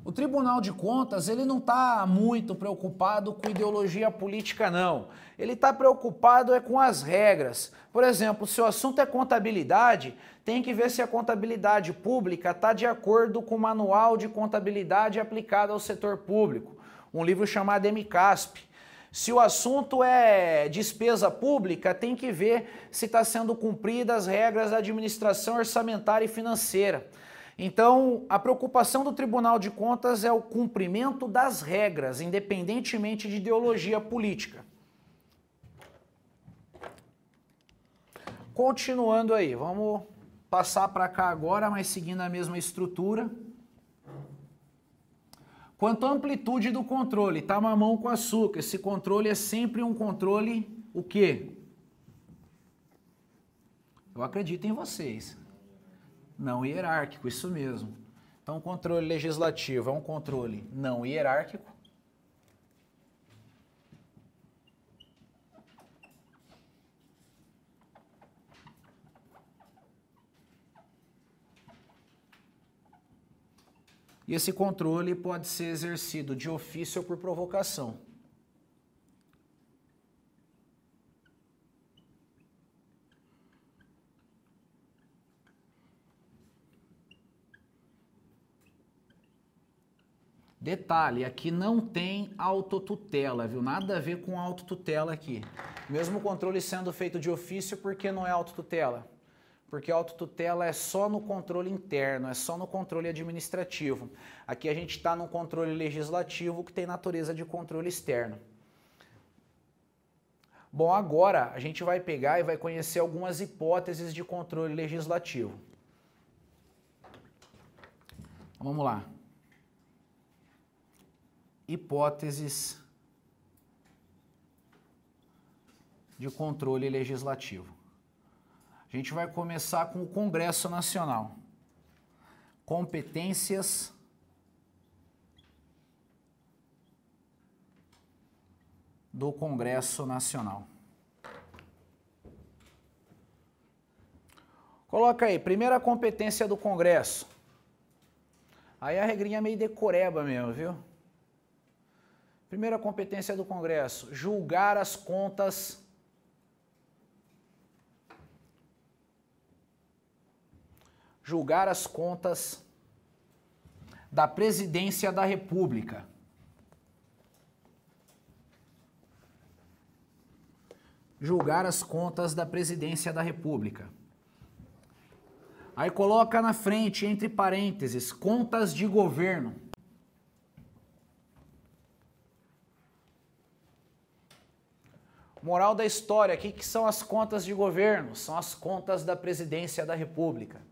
O Tribunal de Contas, ele não está muito preocupado com ideologia política, não. Ele está preocupado com as regras. Por exemplo, se o assunto é contabilidade, tem que ver se a contabilidade pública está de acordo com o Manual de Contabilidade aplicado ao setor público, um livro chamado MCASP. Se o assunto é despesa pública, tem que ver se está sendo cumpridas as regras da administração orçamentária e financeira. Então, a preocupação do Tribunal de Contas é o cumprimento das regras, independentemente de ideologia política. Continuando aí, vamos passar para cá agora, mas seguindo a mesma estrutura. Quanto à amplitude do controle, tá mamão com açúcar. Esse controle é sempre um controle, o quê? Eu acredito em vocês. Não hierárquico, isso mesmo. Então, o controle legislativo é um controle não hierárquico. E esse controle pode ser exercido de ofício ou por provocação. Detalhe, aqui não tem autotutela, viu? Nada a ver com autotutela aqui. Mesmo o controle sendo feito de ofício, por que não é autotutela? Porque a autotutela é só no controle interno, é só no controle administrativo. Aqui a gente está no controle legislativo, que tem natureza de controle externo. Bom, agora a gente vai pegar e vai conhecer algumas hipóteses de controle legislativo. Vamos lá. Hipóteses de controle legislativo. A gente vai começar com o Congresso Nacional. Competências do Congresso Nacional. Coloca aí, primeira competência do Congresso. Aí a regrinha é meio decoreba mesmo, viu? Primeira competência do Congresso, julgar as contas da Presidência da República. Julgar as contas da Presidência da República. Aí coloca na frente, entre parênteses, contas de governo. Moral da história, o que são as contas de governo? São as contas da Presidência da República.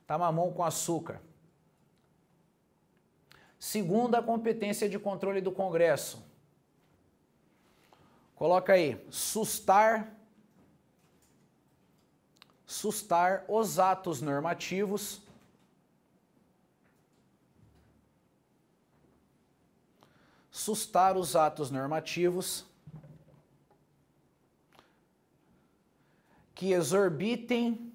Tá mamão com açúcar. Segunda competência de controle do Congresso. Coloca aí, sustar os atos normativos que exorbitem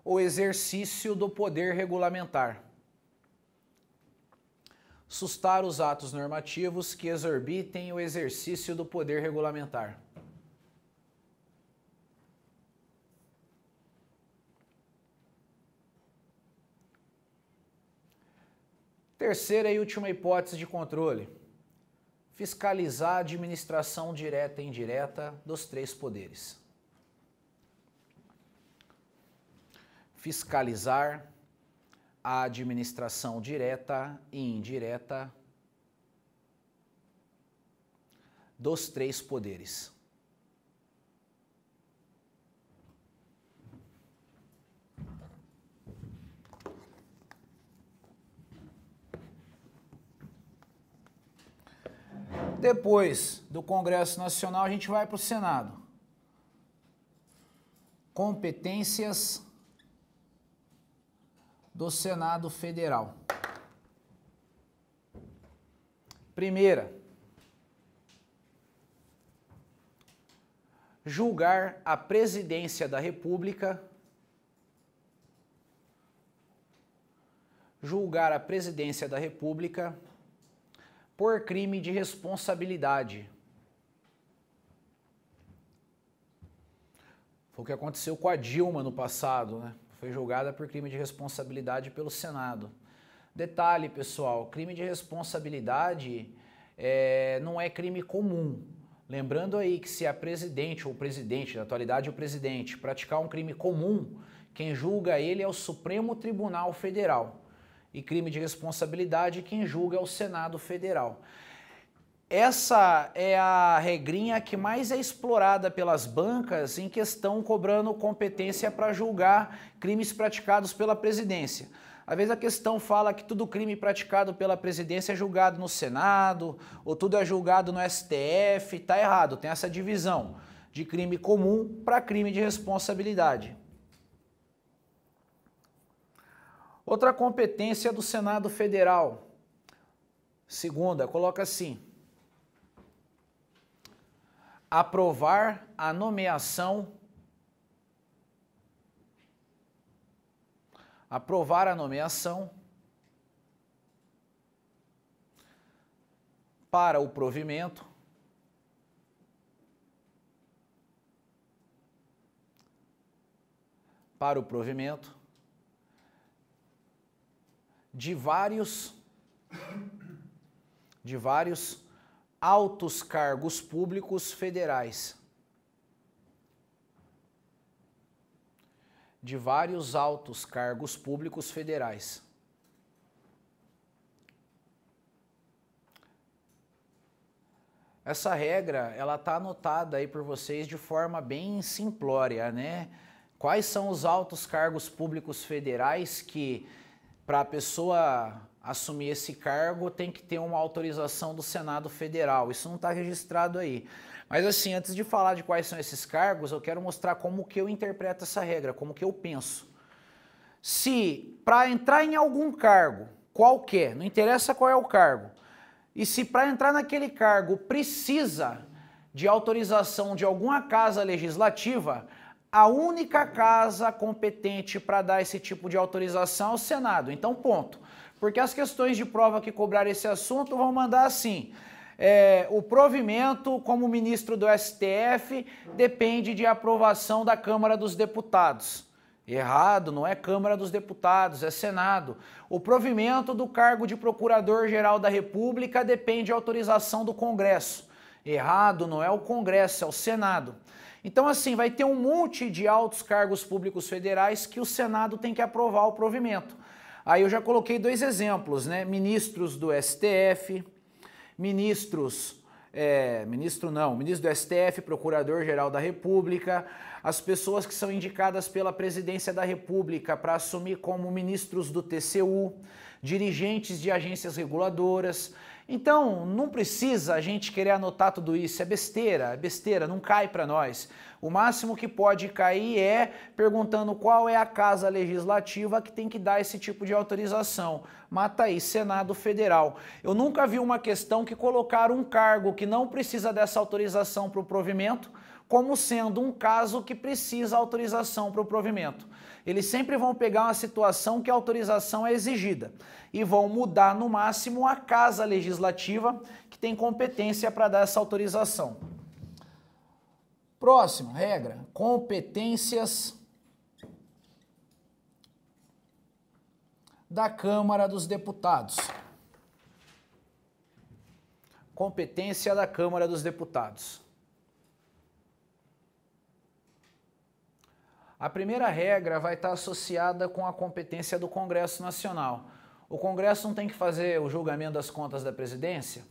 o exercício do poder regulamentar. Sustar os atos normativos que exorbitem o exercício do poder regulamentar. Terceira e última hipótese de controle. Fiscalizar a administração direta e indireta dos três poderes. Fiscalizar a administração direta e indireta dos três poderes. Depois do Congresso Nacional, a gente vai para o Senado. Competências do Senado Federal. Primeira, julgar a Presidência da República, por crime de responsabilidade. Foi o que aconteceu com a Dilma no passado, né? Foi julgada por crime de responsabilidade pelo Senado. Detalhe, pessoal, crime de responsabilidade não é crime comum. Lembrando aí que se a presidente ou o presidente, na atualidade o presidente, praticar um crime comum, quem julga ele é o Supremo Tribunal Federal. E crime de responsabilidade, quem julga é o Senado Federal. essa é a regrinha que mais é explorada pelas bancas em questão cobrando competência para julgar crimes praticados pela presidência. Às vezes a questão fala que todo crime praticado pela presidência é julgado no Senado, ou tudo é julgado no STF, está errado, tem essa divisão de crime comum para crime de responsabilidade. Outra competência do Senado Federal, segunda, coloca assim: aprovar a nomeação para o provimento de vários altos cargos públicos federais. De vários altos cargos públicos federais. Essa regra, ela está anotada aí por vocês de forma bem simplória, né? Quais são os altos cargos públicos federais que, para a pessoa assumir esse cargo, tem que ter uma autorização do Senado Federal. Isso não está registrado aí. Mas assim, antes de falar de quais são esses cargos, eu quero mostrar como que eu interpreto essa regra, como que eu penso. Se para entrar em algum cargo, qualquer, não interessa qual é o cargo, e se para entrar naquele cargo precisa de autorização de alguma casa legislativa, a única casa competente para dar esse tipo de autorização é o Senado. Então, ponto. Porque as questões de prova que cobrar esse assunto vão mandar assim: o provimento como ministro do STF depende de aprovação da Câmara dos Deputados. Errado, não é Câmara dos Deputados, é Senado. O provimento do cargo de Procurador-Geral da República depende de autorização do Congresso. Errado, não é o Congresso, é o Senado. Então assim, vai ter um monte de altos cargos públicos federais que o Senado tem que aprovar o provimento. Aí eu já coloquei dois exemplos, né? Ministros do STF, ministro do STF, Procurador-Geral da República, as pessoas que são indicadas pela Presidência da República para assumir como ministros do TCU, dirigentes de agências reguladoras. Então, não precisa a gente querer anotar tudo isso, é besteira, não cai para nós. O máximo que pode cair é perguntando qual é a casa legislativa que tem que dar esse tipo de autorização. Mata aí, Senado Federal. Eu nunca vi uma questão que colocaram um cargo que não precisa dessa autorização para o provimento, como sendo um caso que precisa autorização para o provimento. Eles sempre vão pegar uma situação que a autorização é exigida e vão mudar no máximo a casa legislativa que tem competência para dar essa autorização. Próximo, regra, competências da Câmara dos Deputados. Competência da Câmara dos Deputados. A primeira regra vai estar associada com a competência do Congresso Nacional. O Congresso não tem que fazer o julgamento das contas da presidência?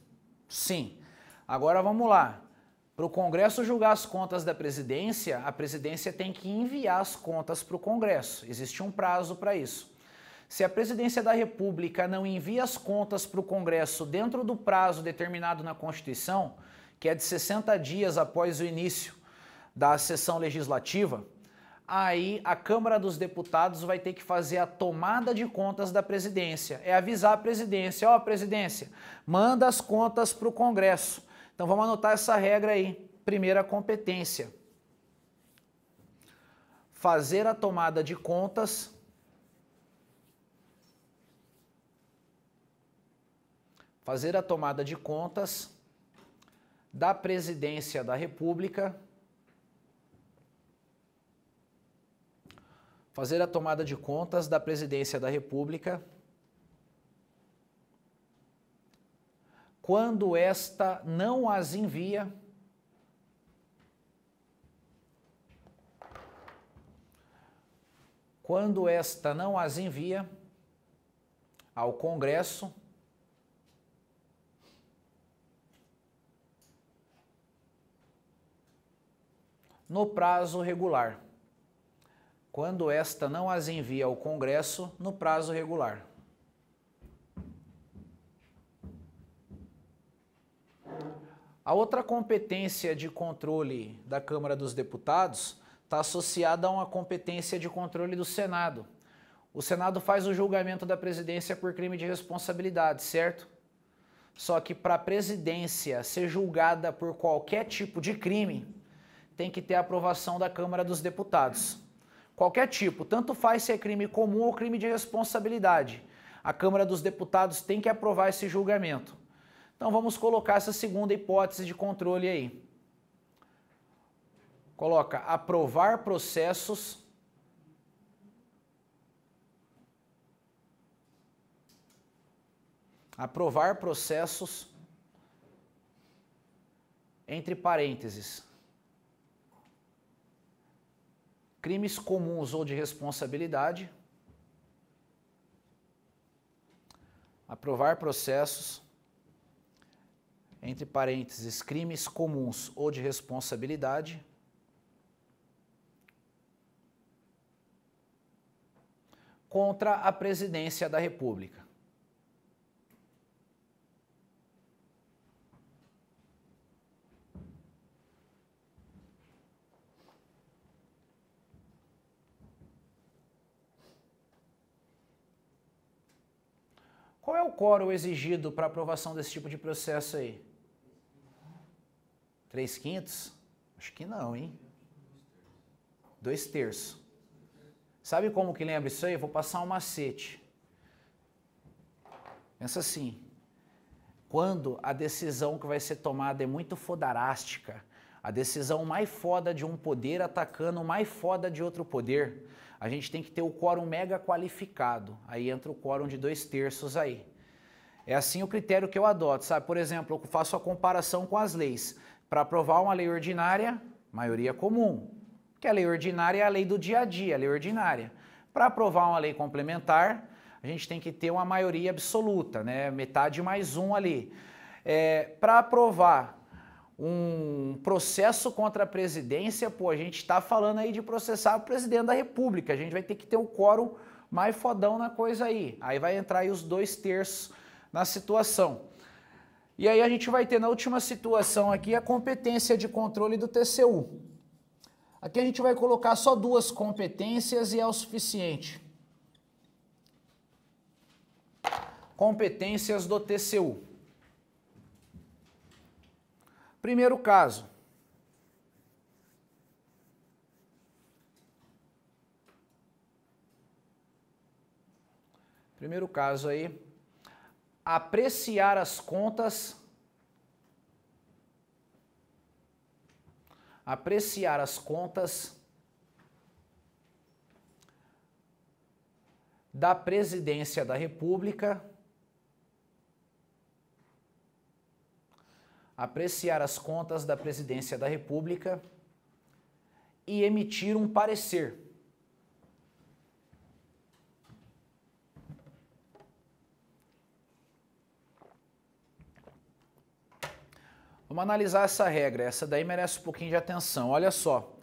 Sim. Agora vamos lá. Para o Congresso julgar as contas da presidência, a presidência tem que enviar as contas para o Congresso. Existe um prazo para isso. Se a presidência da República não envia as contas para o Congresso dentro do prazo determinado na Constituição, que é de 60 dias após o início da sessão legislativa, aí a Câmara dos Deputados vai ter que fazer a tomada de contas da presidência. É avisar a presidência: ó, presidência, manda as contas para o Congresso. Então vamos anotar essa regra aí. Primeira competência: fazer a tomada de contas da Presidência da República, quando esta não as envia ao Congresso no prazo regular, quando esta não as envia ao Congresso no prazo regular. A outra competência de controle da Câmara dos Deputados está associada a uma competência de controle do Senado. O Senado faz o julgamento da presidência por crime de responsabilidade, certo? Só que para a presidência ser julgada por qualquer tipo de crime, tem que ter a aprovação da Câmara dos Deputados. Qualquer tipo, tanto faz se é crime comum ou crime de responsabilidade. A Câmara dos Deputados tem que aprovar esse julgamento. Então vamos colocar essa segunda hipótese de controle aí. Coloca aprovar processos entre parênteses, crimes comuns ou de responsabilidade, aprovar processos, entre parênteses, crimes comuns ou de responsabilidade, contra a presidência da República. Qual é o quórum exigido para aprovação desse tipo de processo aí? 3/5? Acho que não, hein? 2/3. Sabe como que lembra isso aí? Eu vou passar um macete. Pensa assim, quando a decisão que vai ser tomada é muito fodarástica, a decisão mais foda de um poder atacando o mais foda de outro poder, a gente tem que ter o quórum mega qualificado. Aí entra o quórum de 2/3 aí. É assim o critério que eu adoto, sabe? Por exemplo, eu faço a comparação com as leis. Para aprovar uma lei ordinária, maioria comum. Porque a lei ordinária é a lei do dia a dia, a lei ordinária. Para aprovar uma lei complementar, a gente tem que ter uma maioria absoluta, né? Metade mais um ali. Para aprovar um processo contra a presidência, pô, a gente está falando aí de processar o presidente da República. A gente vai ter que ter o quórum mais fodão na coisa aí. Aí vai entrar aí os 2/3 na situação. E aí a gente vai ter na última situação aqui a competência de controle do TCU. Aqui a gente vai colocar só 2 competências e é o suficiente. Competências do TCU. Primeiro caso. Primeiro caso aí. Apreciar as contas. Apreciar as contas da Presidência da República. Apreciar as contas da Presidência da República e emitir um parecer. Vamos analisar essa regra, essa daí merece um pouquinho de atenção. Olha só,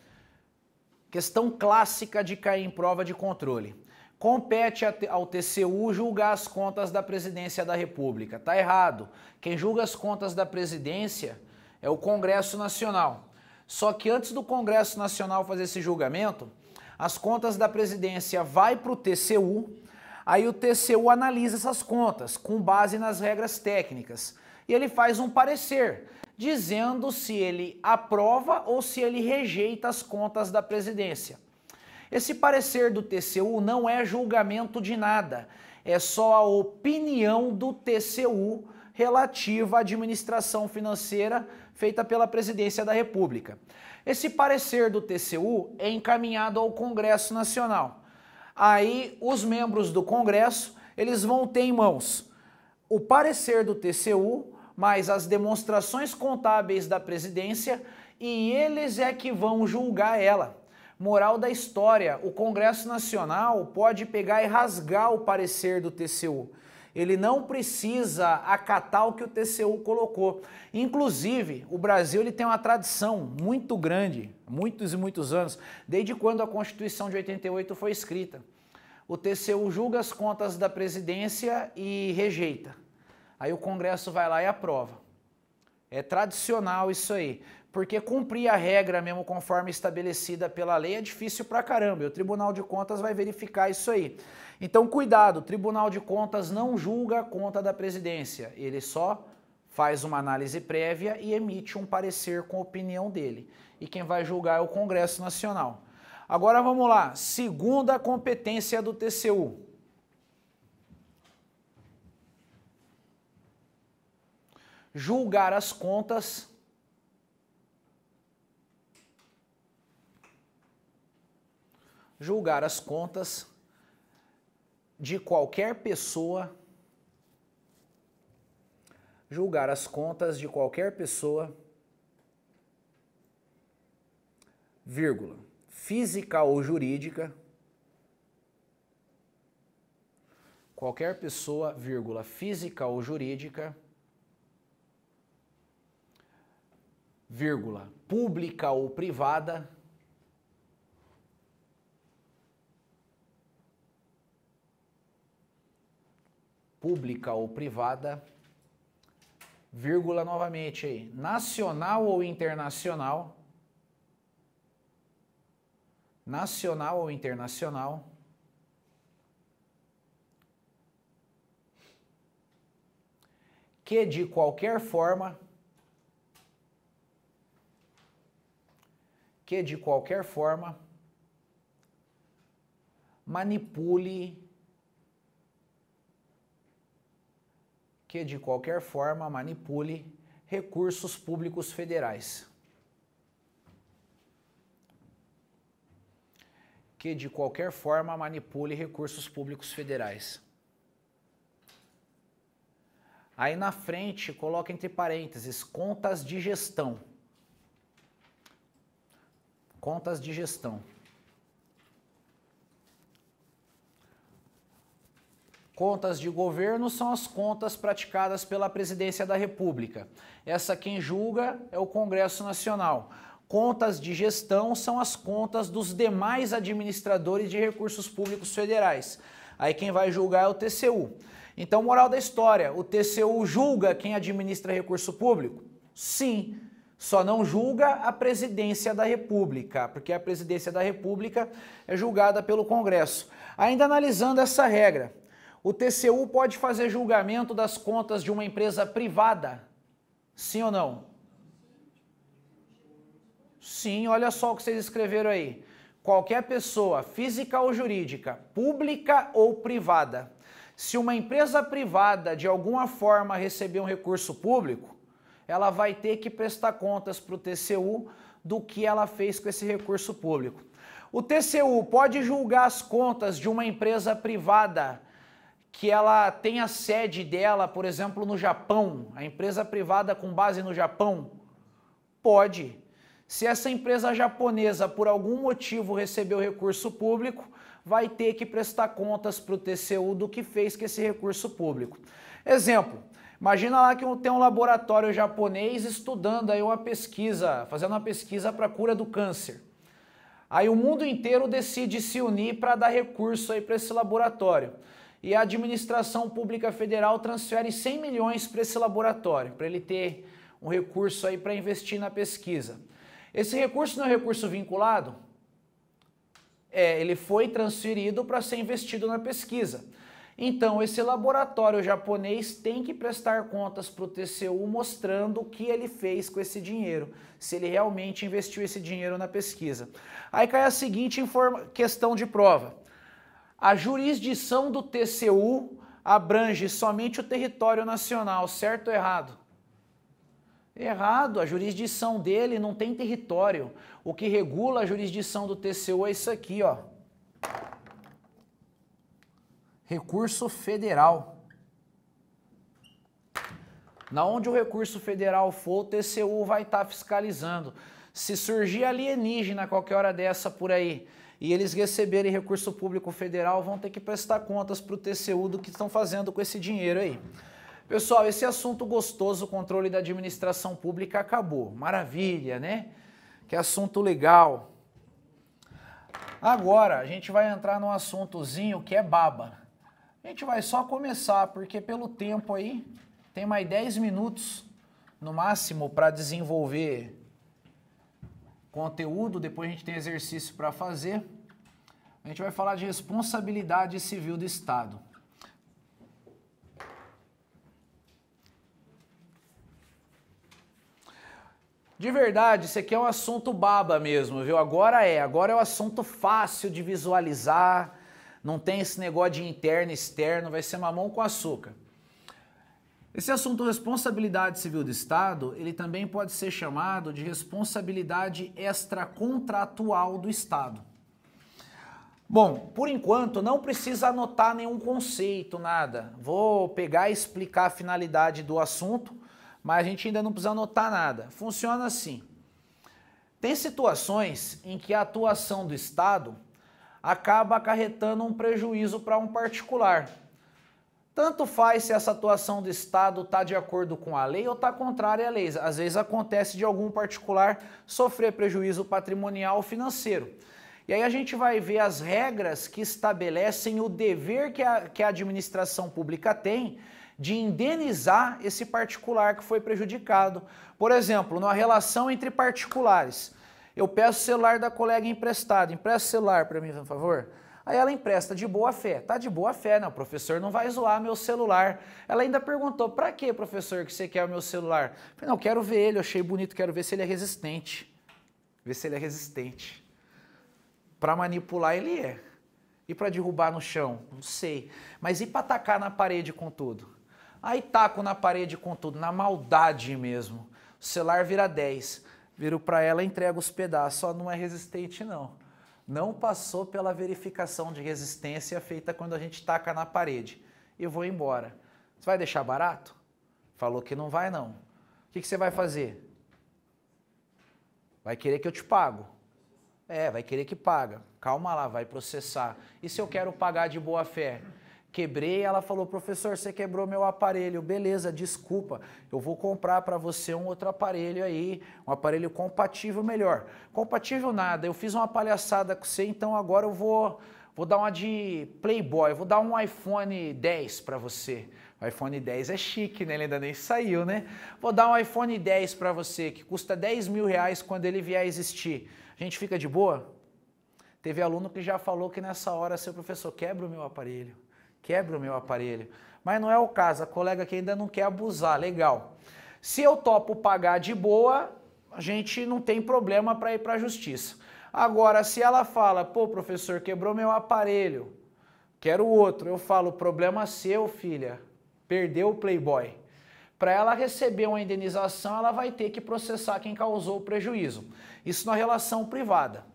questão clássica de cair em prova de controle. Compete ao TCU julgar as contas da Presidência da República. Tá errado. Quem julga as contas da Presidência é o Congresso Nacional. Só que antes do Congresso Nacional fazer esse julgamento, as contas da Presidência vai para o TCU, aí o TCU analisa essas contas com base nas regras técnicas e ele faz um parecer, dizendo se ele aprova ou se ele rejeita as contas da presidência. Esse parecer do TCU não é julgamento de nada, é só a opinião do TCU relativa à administração financeira feita pela Presidência da República. Esse parecer do TCU é encaminhado ao Congresso Nacional. Aí os membros do Congresso, eles vão ter em mãos o parecer do TCU, mas as demonstrações contábeis da presidência, e eles é que vão julgar ela. Moral da história, o Congresso Nacional pode pegar e rasgar o parecer do TCU. Ele não precisa acatar o que o TCU colocou. Inclusive, o Brasil ele tem uma tradição muito grande, muitos e muitos anos, desde quando a Constituição de 88 foi escrita. O TCU julga as contas da presidência e rejeita. Aí o Congresso vai lá e aprova. É tradicional isso aí, porque cumprir a regra mesmo conforme estabelecida pela lei é difícil pra caramba, e o Tribunal de Contas vai verificar isso aí. Então cuidado, o Tribunal de Contas não julga a conta da presidência, ele só faz uma análise prévia e emite um parecer com a opinião dele. E quem vai julgar é o Congresso Nacional. Agora vamos lá, segunda competência do TCU. Julgar as contas de qualquer pessoa, vírgula, física ou jurídica, qualquer pessoa, vírgula, física ou jurídica, vírgula, pública ou privada, vírgula novamente aí, nacional ou internacional, que de qualquer forma, manipule recursos públicos federais. Aí na frente, coloca entre parênteses, contas de gestão. Contas de governo são as contas praticadas pela Presidência da República. Essa quem julga é o Congresso Nacional. Contas de gestão são as contas dos demais administradores de recursos públicos federais. Aí quem vai julgar é o TCU. Então, moral da história, o TCU julga quem administra recurso público? Sim, só não julga a Presidência da República, porque a Presidência da República é julgada pelo Congresso. Ainda analisando essa regra, o TCU pode fazer julgamento das contas de uma empresa privada? Sim ou não? Sim, olha só o que vocês escreveram aí. Qualquer pessoa, física ou jurídica, pública ou privada, se uma empresa privada de alguma forma receber um recurso público, ela vai ter que prestar contas para o TCU do que ela fez com esse recurso público. O TCU pode julgar as contas de uma empresa privada que ela tem a sede dela, por exemplo, no Japão, a empresa privada com base no Japão? Pode. Se essa empresa japonesa, por algum motivo, recebeu recurso público, vai ter que prestar contas para o TCU do que fez com esse recurso público. Exemplo, imagina lá que tem um laboratório japonês estudando aí uma pesquisa, fazendo uma pesquisa para a cura do câncer. Aí o mundo inteiro decide se unir para dar recurso aí para esse laboratório. E a administração pública federal transfere 100 milhões para esse laboratório, para ele ter um recurso aí para investir na pesquisa. Esse recurso não é recurso vinculado? Ele foi transferido para ser investido na pesquisa. Então, esse laboratório japonês tem que prestar contas para o TCU mostrando o que ele fez com esse dinheiro, se ele realmente investiu esse dinheiro na pesquisa. Aí cai a seguinte questão de prova. A jurisdição do TCU abrange somente o território nacional, certo ou errado? Errado, a jurisdição dele não tem território. O que regula a jurisdição do TCU é isso aqui, ó. Recurso federal. Na onde o recurso federal for, o TCU vai estar fiscalizando. Se surgir alienígena qualquer hora dessa por aí e eles receberem recurso público federal vão ter que prestar contas para o TCU do que estão fazendo com esse dinheiro aí. Pessoal, esse assunto gostoso, o controle da administração pública, acabou. Maravilha, né? Que assunto legal. Agora, a gente vai entrar num assuntozinho que é baba. A gente vai só começar, porque pelo tempo aí, tem mais 10 minutos, no máximo, para desenvolver conteúdo. Depois a gente tem exercício para fazer. A gente vai falar de responsabilidade civil do Estado. De verdade, isso aqui é um assunto baba mesmo, viu? Agora é um assunto fácil de visualizar, não tem esse negócio de interno e externo, vai ser mamão com açúcar. Esse assunto responsabilidade civil do Estado, ele também pode ser chamado de responsabilidade extracontratual do Estado. Bom, por enquanto não precisa anotar nenhum conceito, nada. Vou pegar e explicar a finalidade do assunto, mas a gente ainda não precisa anotar nada. Funciona assim. Tem situações em que a atuação do Estado acaba acarretando um prejuízo para um particular. Tanto faz se essa atuação do Estado está de acordo com a lei ou está contrária à lei. Às vezes acontece de algum particular sofrer prejuízo patrimonial ou financeiro. E aí a gente vai ver as regras que estabelecem o dever que a administração pública tem de indenizar esse particular que foi prejudicado. Por exemplo, numa relação entre particulares, eu peço o celular da colega emprestado, empresta o celular para mim, por favor. Aí ela empresta de boa fé. Tá de boa fé, né? O professor não vai zoar meu celular. Ela ainda perguntou, para que, professor, que você quer o meu celular? Eu falei, não, quero ver ele, eu achei bonito, quero ver se ele é resistente. Ver se ele é resistente. Para manipular ele é. E para derrubar no chão? Não sei. Mas e para tacar na parede com tudo? Aí taco na parede com tudo, na maldade mesmo. O celular vira 10. Viro para ela e entrego os pedaços. Só não é resistente, não. Não passou pela verificação de resistência feita quando a gente taca na parede. E vou embora. Você vai deixar barato? Falou que não vai, não. O que você vai fazer? Vai querer que eu te pago? É, vai querer que paga. Calma lá, vai processar. E se eu quero pagar de boa fé? Quebrei, ela falou, professor, você quebrou meu aparelho. Beleza, desculpa, eu vou comprar para você um outro aparelho aí, um aparelho compatível melhor. Compatível nada, eu fiz uma palhaçada com você, então agora eu vou dar uma de Playboy, vou dar um iPhone 10 para você. O iPhone 10 é chique, né? Ele ainda nem saiu, né? Vou dar um iPhone 10 para você, que custa 10 mil reais quando ele vier a existir. A gente fica de boa? Teve aluno que já falou que nessa hora, seu professor, quebra o meu aparelho. Quebra o meu aparelho. Mas não é o caso, a colega que ainda não quer abusar, legal. Se eu topo pagar de boa, a gente não tem problema para ir para a justiça. Agora, se ela fala, pô, professor, quebrou meu aparelho, quero outro, eu falo, problema seu, filha, perdeu o Playboy. Para ela receber uma indenização, ela vai ter que processar quem causou o prejuízo. Isso na relação privada.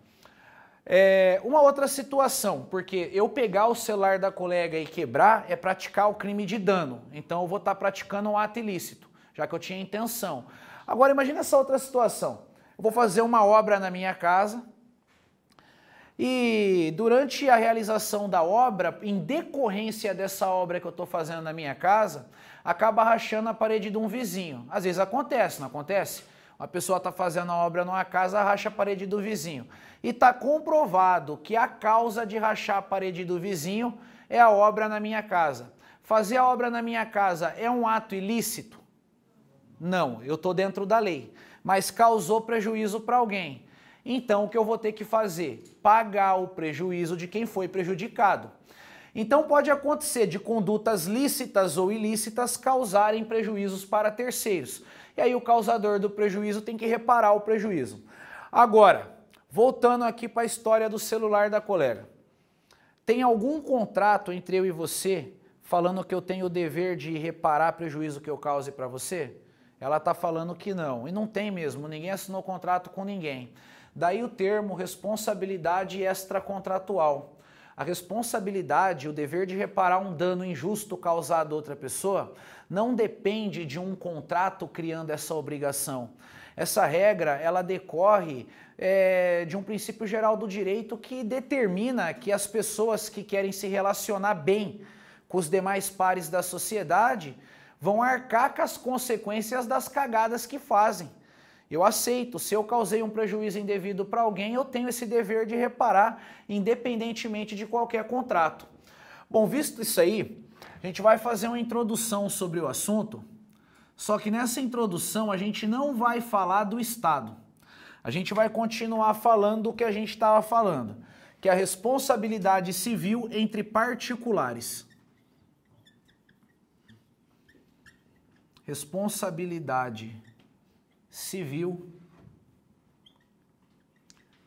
Uma outra situação, porque eu pegar o celular da colega e quebrar é praticar o crime de dano. Então eu vou estar praticando um ato ilícito, já que eu tinha intenção. Agora imagina essa outra situação. Eu vou fazer uma obra na minha casa e durante a realização da obra, em decorrência dessa obra que eu estou fazendo na minha casa, acaba rachando a parede de um vizinho. Às vezes acontece, não acontece? Uma pessoa está fazendo a obra numa casa, racha a parede do vizinho. E está comprovado que a causa de rachar a parede do vizinho é a obra na minha casa. Fazer a obra na minha casa é um ato ilícito? Não, eu estou dentro da lei. Mas causou prejuízo para alguém. Então o que eu vou ter que fazer? Pagar o prejuízo de quem foi prejudicado. Então pode acontecer de condutas lícitas ou ilícitas causarem prejuízos para terceiros. E aí o causador do prejuízo tem que reparar o prejuízo. Agora, voltando aqui para a história do celular da colega. Tem algum contrato entre eu e você falando que eu tenho o dever de reparar prejuízo que eu cause para você? Ela está falando que não. E não tem mesmo, ninguém assinou contrato com ninguém. Daí o termo responsabilidade extracontratual. A responsabilidade, o dever de reparar um dano injusto causado a outra pessoa, não depende de um contrato criando essa obrigação. Essa regra, ela decorre de um princípio geral do direito que determina que as pessoas que querem se relacionar bem com os demais pares da sociedade vão arcar com as consequências das cagadas que fazem. Eu aceito, se eu causei um prejuízo indevido para alguém, eu tenho esse dever de reparar, independentemente de qualquer contrato. Bom, visto isso aí, a gente vai fazer uma introdução sobre o assunto, só que nessa introdução a gente não vai falar do Estado. A gente vai continuar falando do que a gente estava falando, que é a responsabilidade civil entre particulares. Responsabilidade civil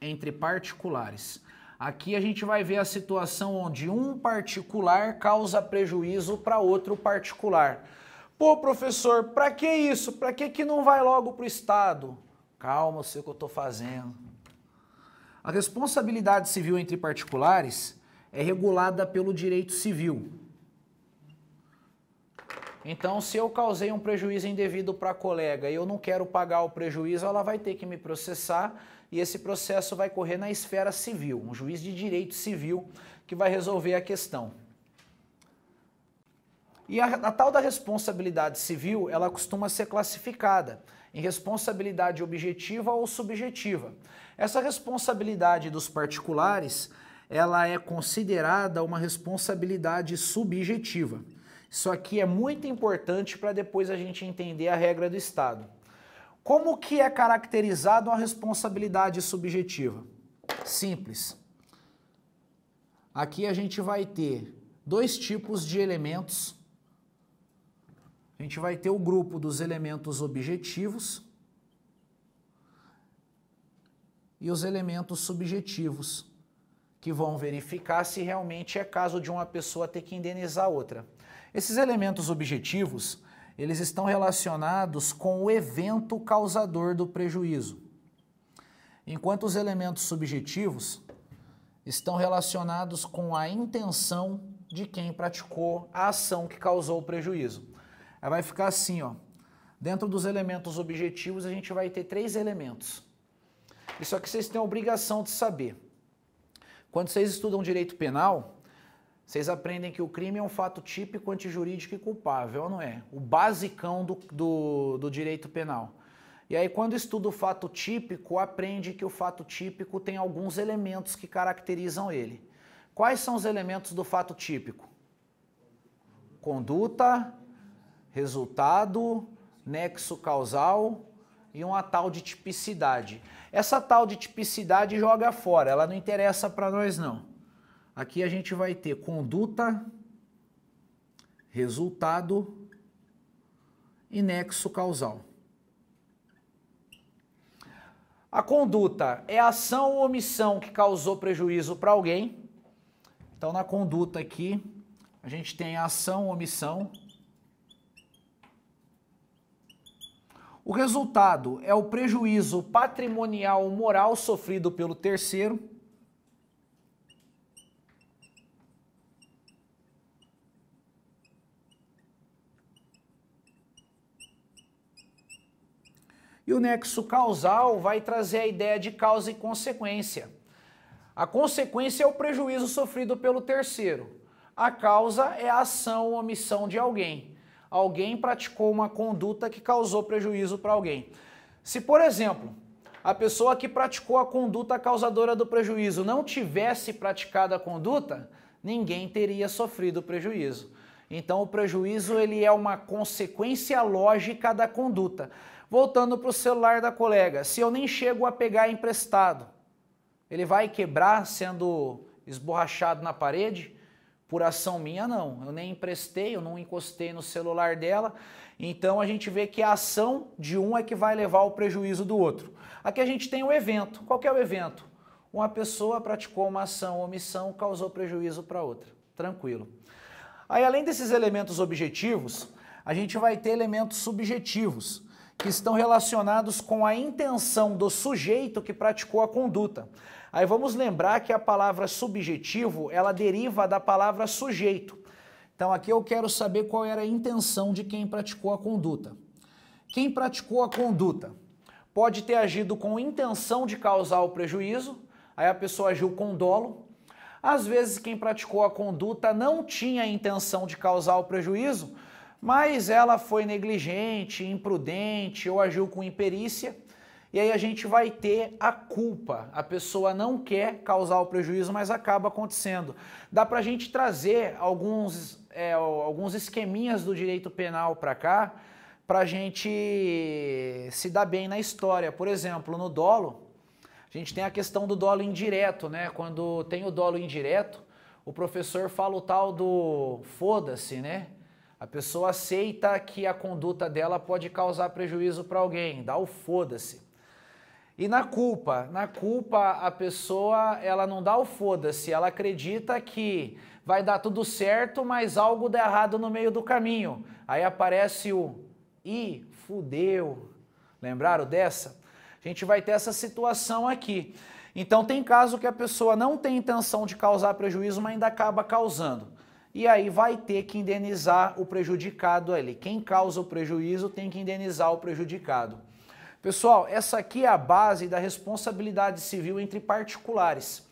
entre particulares. Aqui a gente vai ver a situação onde um particular causa prejuízo para outro particular. Pô, professor, para que isso? Para que não vai logo para o Estado? Calma, eu sei o que eu estou fazendo. A responsabilidade civil entre particulares é regulada pelo direito civil. Então, se eu causei um prejuízo indevido para a colega e eu não quero pagar o prejuízo, ela vai ter que me processar e esse processo vai correr na esfera civil, um juiz de direito civil que vai resolver a questão. E a tal da responsabilidade civil, ela costuma ser classificada em responsabilidade objetiva ou subjetiva. Essa responsabilidade dos particulares, ela é considerada uma responsabilidade subjetiva. Isso aqui é muito importante para depois a gente entender a regra do Estado. Como que é caracterizado a responsabilidade subjetiva? Simples. Aqui a gente vai ter dois tipos de elementos. A gente vai ter o grupo dos elementos objetivos e os elementos subjetivos, que vão verificar se realmente é caso de uma pessoa ter que indenizar outra. Esses elementos objetivos, eles estão relacionados com o evento causador do prejuízo, enquanto os elementos subjetivos estão relacionados com a intenção de quem praticou a ação que causou o prejuízo. Aí vai ficar assim, ó. Dentro dos elementos objetivos, a gente vai ter 3 elementos. Isso aqui vocês têm a obrigação de saber. Quando vocês estudam direito penal, vocês aprendem que o crime é um fato típico, antijurídico e culpável, não é? O basicão do direito penal. E aí, quando estuda o fato típico, aprende que o fato típico tem alguns elementos que caracterizam ele. Quais são os elementos do fato típico? Conduta, resultado, nexo causal e uma tal de tipicidade. Essa tal de tipicidade joga fora, ela não interessa para nós não. Aqui a gente vai ter conduta, resultado e nexo causal. A conduta é a ação ou omissão que causou prejuízo para alguém. Então, na conduta aqui, a gente tem a ação ou omissão. O resultado é o prejuízo patrimonial ou moral sofrido pelo terceiro. E o nexo causal vai trazer a ideia de causa e consequência. A consequência é o prejuízo sofrido pelo terceiro. A causa é a ação ou omissão de alguém. Alguém praticou uma conduta que causou prejuízo para alguém. Se, por exemplo, a pessoa que praticou a conduta causadora do prejuízo não tivesse praticado a conduta, ninguém teria sofrido prejuízo. Então, o prejuízo ele é uma consequência lógica da conduta. Voltando para o celular da colega, se eu nem chego a pegar emprestado, ele vai quebrar sendo esborrachado na parede? Por ação minha, não. Eu nem emprestei, eu não encostei no celular dela. Então a gente vê que a ação de um é que vai levar ao prejuízo do outro. Aqui a gente tem o evento. Qual que é o evento? Uma pessoa praticou uma ação ou omissão, causou prejuízo para outra. Tranquilo. Aí, além desses elementos objetivos, a gente vai ter elementos subjetivos, que estão relacionados com a intenção do sujeito que praticou a conduta. Aí vamos lembrar que a palavra subjetivo, ela deriva da palavra sujeito. Então aqui eu quero saber qual era a intenção de quem praticou a conduta. Quem praticou a conduta pode ter agido com intenção de causar o prejuízo, aí a pessoa agiu com dolo. Às vezes quem praticou a conduta não tinha a intenção de causar o prejuízo, mas ela foi negligente, imprudente ou agiu com imperícia, e aí a gente vai ter a culpa. A pessoa não quer causar o prejuízo, mas acaba acontecendo. Dá pra gente trazer alguns esqueminhas do direito penal para cá, pra gente se dar bem na história. Por exemplo, no dolo, a gente tem a questão do dolo indireto, né? Quando tem o dolo indireto, o professor fala o tal do foda-se, né? A pessoa aceita que a conduta dela pode causar prejuízo para alguém, dá o foda-se. E na culpa a pessoa, ela não dá o foda-se, ela acredita que vai dar tudo certo, mas algo dá errado no meio do caminho. Aí aparece o ih, fudeu. Lembraram dessa? A gente vai ter essa situação aqui. Então tem caso que a pessoa não tem intenção de causar prejuízo, mas ainda acaba causando. E aí vai ter que indenizar o prejudicado ali. Quem causa o prejuízo tem que indenizar o prejudicado. Pessoal, essa aqui é a base da responsabilidade civil entre particulares.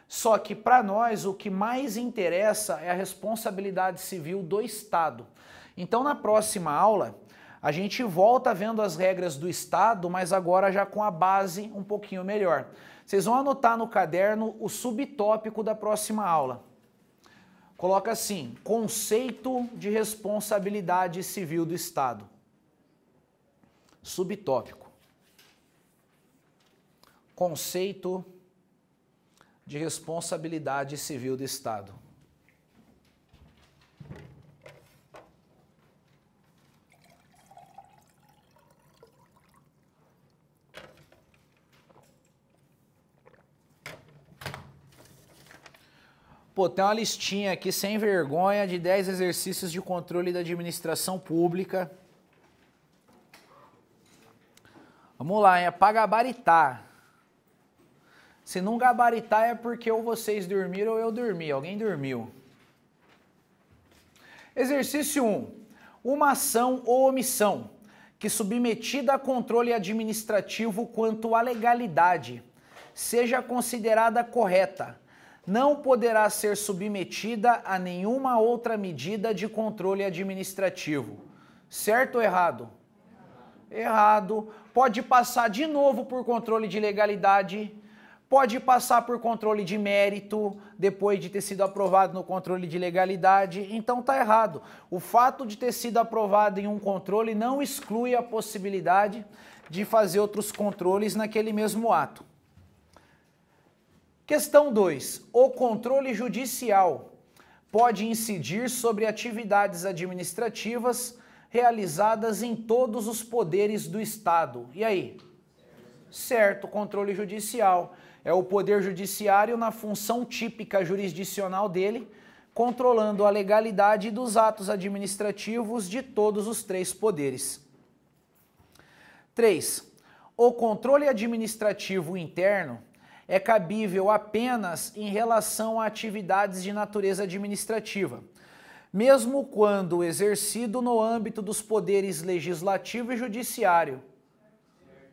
Só que para nós o que mais interessa é a responsabilidade civil do Estado. Então na próxima aula a gente volta vendo as regras do Estado, mas agora já com a base um pouquinho melhor. Vocês vão anotar no caderno o subtópico da próxima aula. Coloca assim, conceito de responsabilidade civil do Estado. Subtópico. Conceito de responsabilidade civil do Estado. Pô, tem uma listinha aqui sem vergonha de 10 exercícios de controle da administração pública. Vamos lá, é para gabaritar. Se não gabaritar é porque ou vocês dormiram ou eu dormi, alguém dormiu. Exercício 1. Uma ação ou omissão que submetida a controle administrativo quanto à legalidade seja considerada correta, não poderá ser submetida a nenhuma outra medida de controle administrativo. Certo ou errado? Errado. Pode passar de novo por controle de legalidade, pode passar por controle de mérito, depois de ter sido aprovado no controle de legalidade, então tá errado. O fato de ter sido aprovado em um controle não exclui a possibilidade de fazer outros controles naquele mesmo ato. Questão 2. O controle judicial pode incidir sobre atividades administrativas realizadas em todos os poderes do Estado. E aí? Certo, controle judicial. É o poder judiciário na função típica jurisdicional dele, controlando a legalidade dos atos administrativos de todos os 3 poderes. 3. O controle administrativo interno é cabível apenas em relação a atividades de natureza administrativa, mesmo quando exercido no âmbito dos poderes legislativo e judiciário.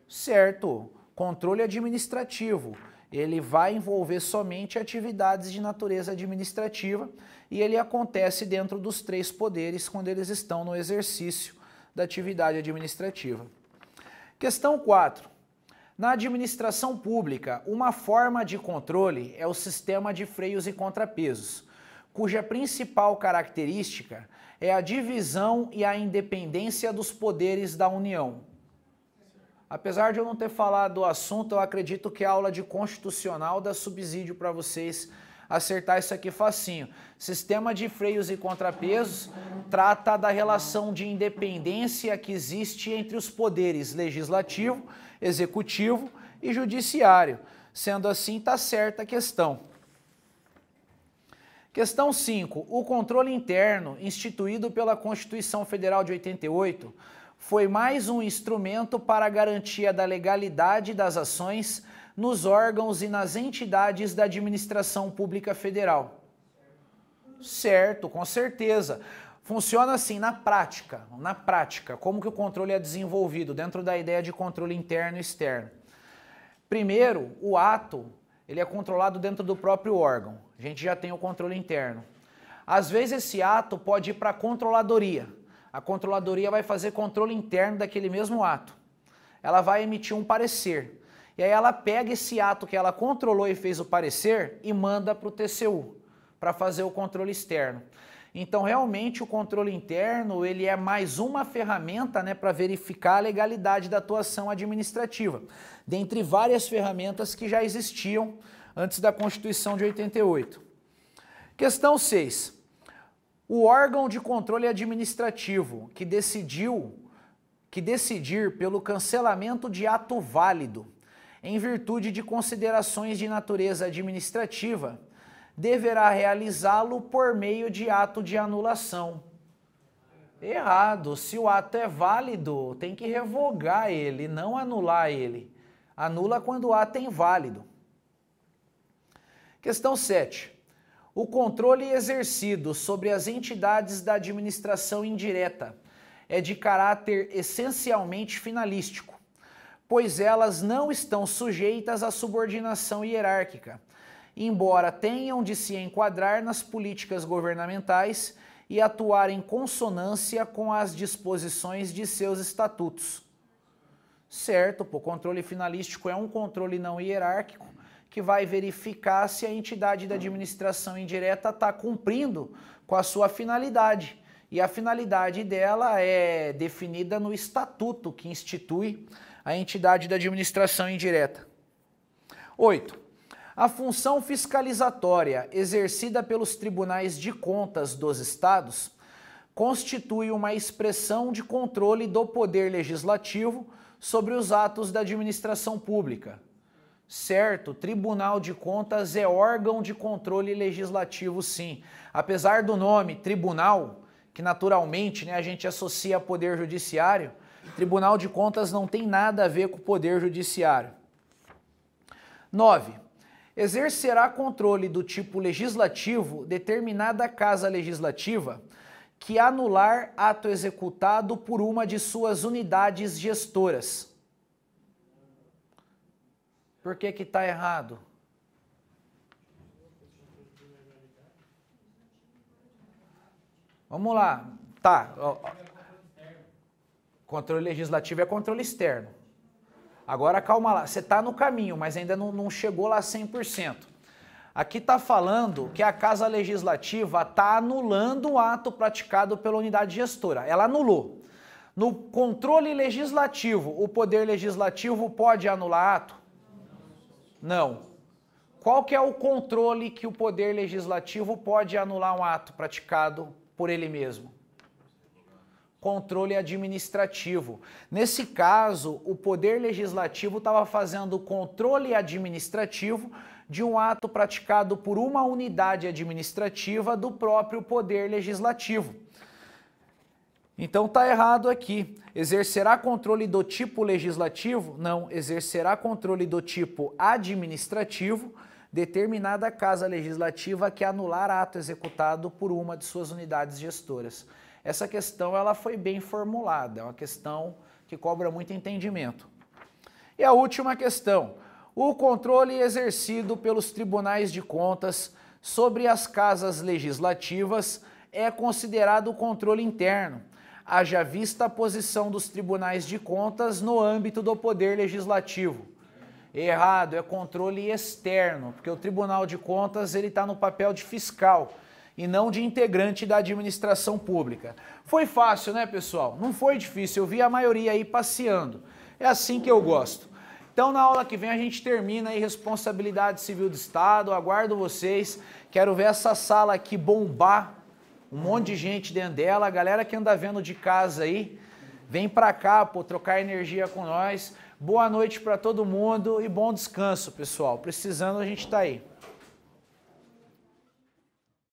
Certo, controle administrativo, ele vai envolver somente atividades de natureza administrativa e ele acontece dentro dos 3 poderes quando eles estão no exercício da atividade administrativa. Questão 4. Na administração pública, uma forma de controle é o sistema de freios e contrapesos, cuja principal característica é a divisão e a independência dos poderes da União. Apesar de eu não ter falado do assunto, eu acredito que a aula de constitucional dá subsídio para vocês acertar isso aqui facinho. Sistema de freios e contrapesos trata da relação de independência que existe entre os poderes legislativo, executivo e judiciário. Sendo assim, está certa a questão. Questão 5. O controle interno, instituído pela Constituição Federal de 88, foi mais um instrumento para a garantia da legalidade das ações nos órgãos e nas entidades da administração pública federal. Certo, com certeza. Funciona assim, na prática, como que o controle é desenvolvido dentro da ideia de controle interno e externo. Primeiro, o ato, ele é controlado dentro do próprio órgão, a gente já tem o controle interno. Às vezes esse ato pode ir para a controladoria vai fazer controle interno daquele mesmo ato. Ela vai emitir um parecer, e aí ela pega esse ato que ela controlou e fez o parecer e manda para o TCU, para fazer o controle externo. Então, realmente, o controle interno ele é mais uma ferramenta, né, para verificar a legalidade da atuação administrativa, dentre várias ferramentas que já existiam antes da Constituição de 88. Questão 6. O órgão de controle administrativo que decidir pelo cancelamento de ato válido, em virtude de considerações de natureza administrativa, deverá realizá-lo por meio de ato de anulação. Errado. Se o ato é válido, tem que revogar ele, não anular ele. Anula quando o ato é inválido. Questão 7. O controle exercido sobre as entidades da administração indireta é de caráter essencialmente finalístico, pois elas não estão sujeitas à subordinação hierárquica, embora tenham de se enquadrar nas políticas governamentais e atuar em consonância com as disposições de seus estatutos. Certo, o controle finalístico é um controle não hierárquico que vai verificar se a entidade da administração indireta está cumprindo com a sua finalidade. E a finalidade dela é definida no estatuto que institui a entidade da administração indireta. 8. A função fiscalizatória exercida pelos tribunais de contas dos estados constitui uma expressão de controle do poder legislativo sobre os atos da administração pública. Certo, Tribunal de Contas é órgão de controle legislativo, sim. Apesar do nome tribunal, que naturalmente, né, a gente associa a poder judiciário, Tribunal de Contas não tem nada a ver com o poder judiciário. 9. Exercerá controle do tipo legislativo determinada casa legislativa que anular ato executado por uma de suas unidades gestoras. Por que que está errado? Vamos lá. Tá. Controle legislativo é controle externo. Agora, calma lá, você está no caminho, mas ainda não chegou lá 100%. Aqui está falando que a Casa Legislativa está anulando o ato praticado pela unidade gestora. Ela anulou. No controle legislativo, o Poder Legislativo pode anular ato? Não. Qual que é o controle que o Poder Legislativo pode anular um ato praticado por ele mesmo? Controle administrativo. Nesse caso, o Poder Legislativo estava fazendo o controle administrativo de um ato praticado por uma unidade administrativa do próprio Poder Legislativo. Então está errado aqui. Exercerá controle do tipo legislativo? Não, exercerá controle do tipo administrativo determinada casa legislativa que anular ato executado por uma de suas unidades gestoras. Essa questão ela foi bem formulada, é uma questão que cobra muito entendimento. E a última questão, o controle exercido pelos tribunais de contas sobre as casas legislativas é considerado controle interno, haja vista a posição dos tribunais de contas no âmbito do poder legislativo. Errado, é controle externo, porque o Tribunal de Contas ele está no papel de fiscal e não de integrante da administração pública. Foi fácil, né, pessoal? Não foi difícil, eu vi a maioria aí passeando. É assim que eu gosto. Então, na aula que vem a gente termina aí responsabilidade civil do Estado, aguardo vocês, quero ver essa sala aqui bombar, um monte de gente dentro dela, a galera que anda vendo de casa aí, vem pra cá, pô, trocar energia com nós. Boa noite para todo mundo e bom descanso, pessoal. Precisando, a gente tá aí.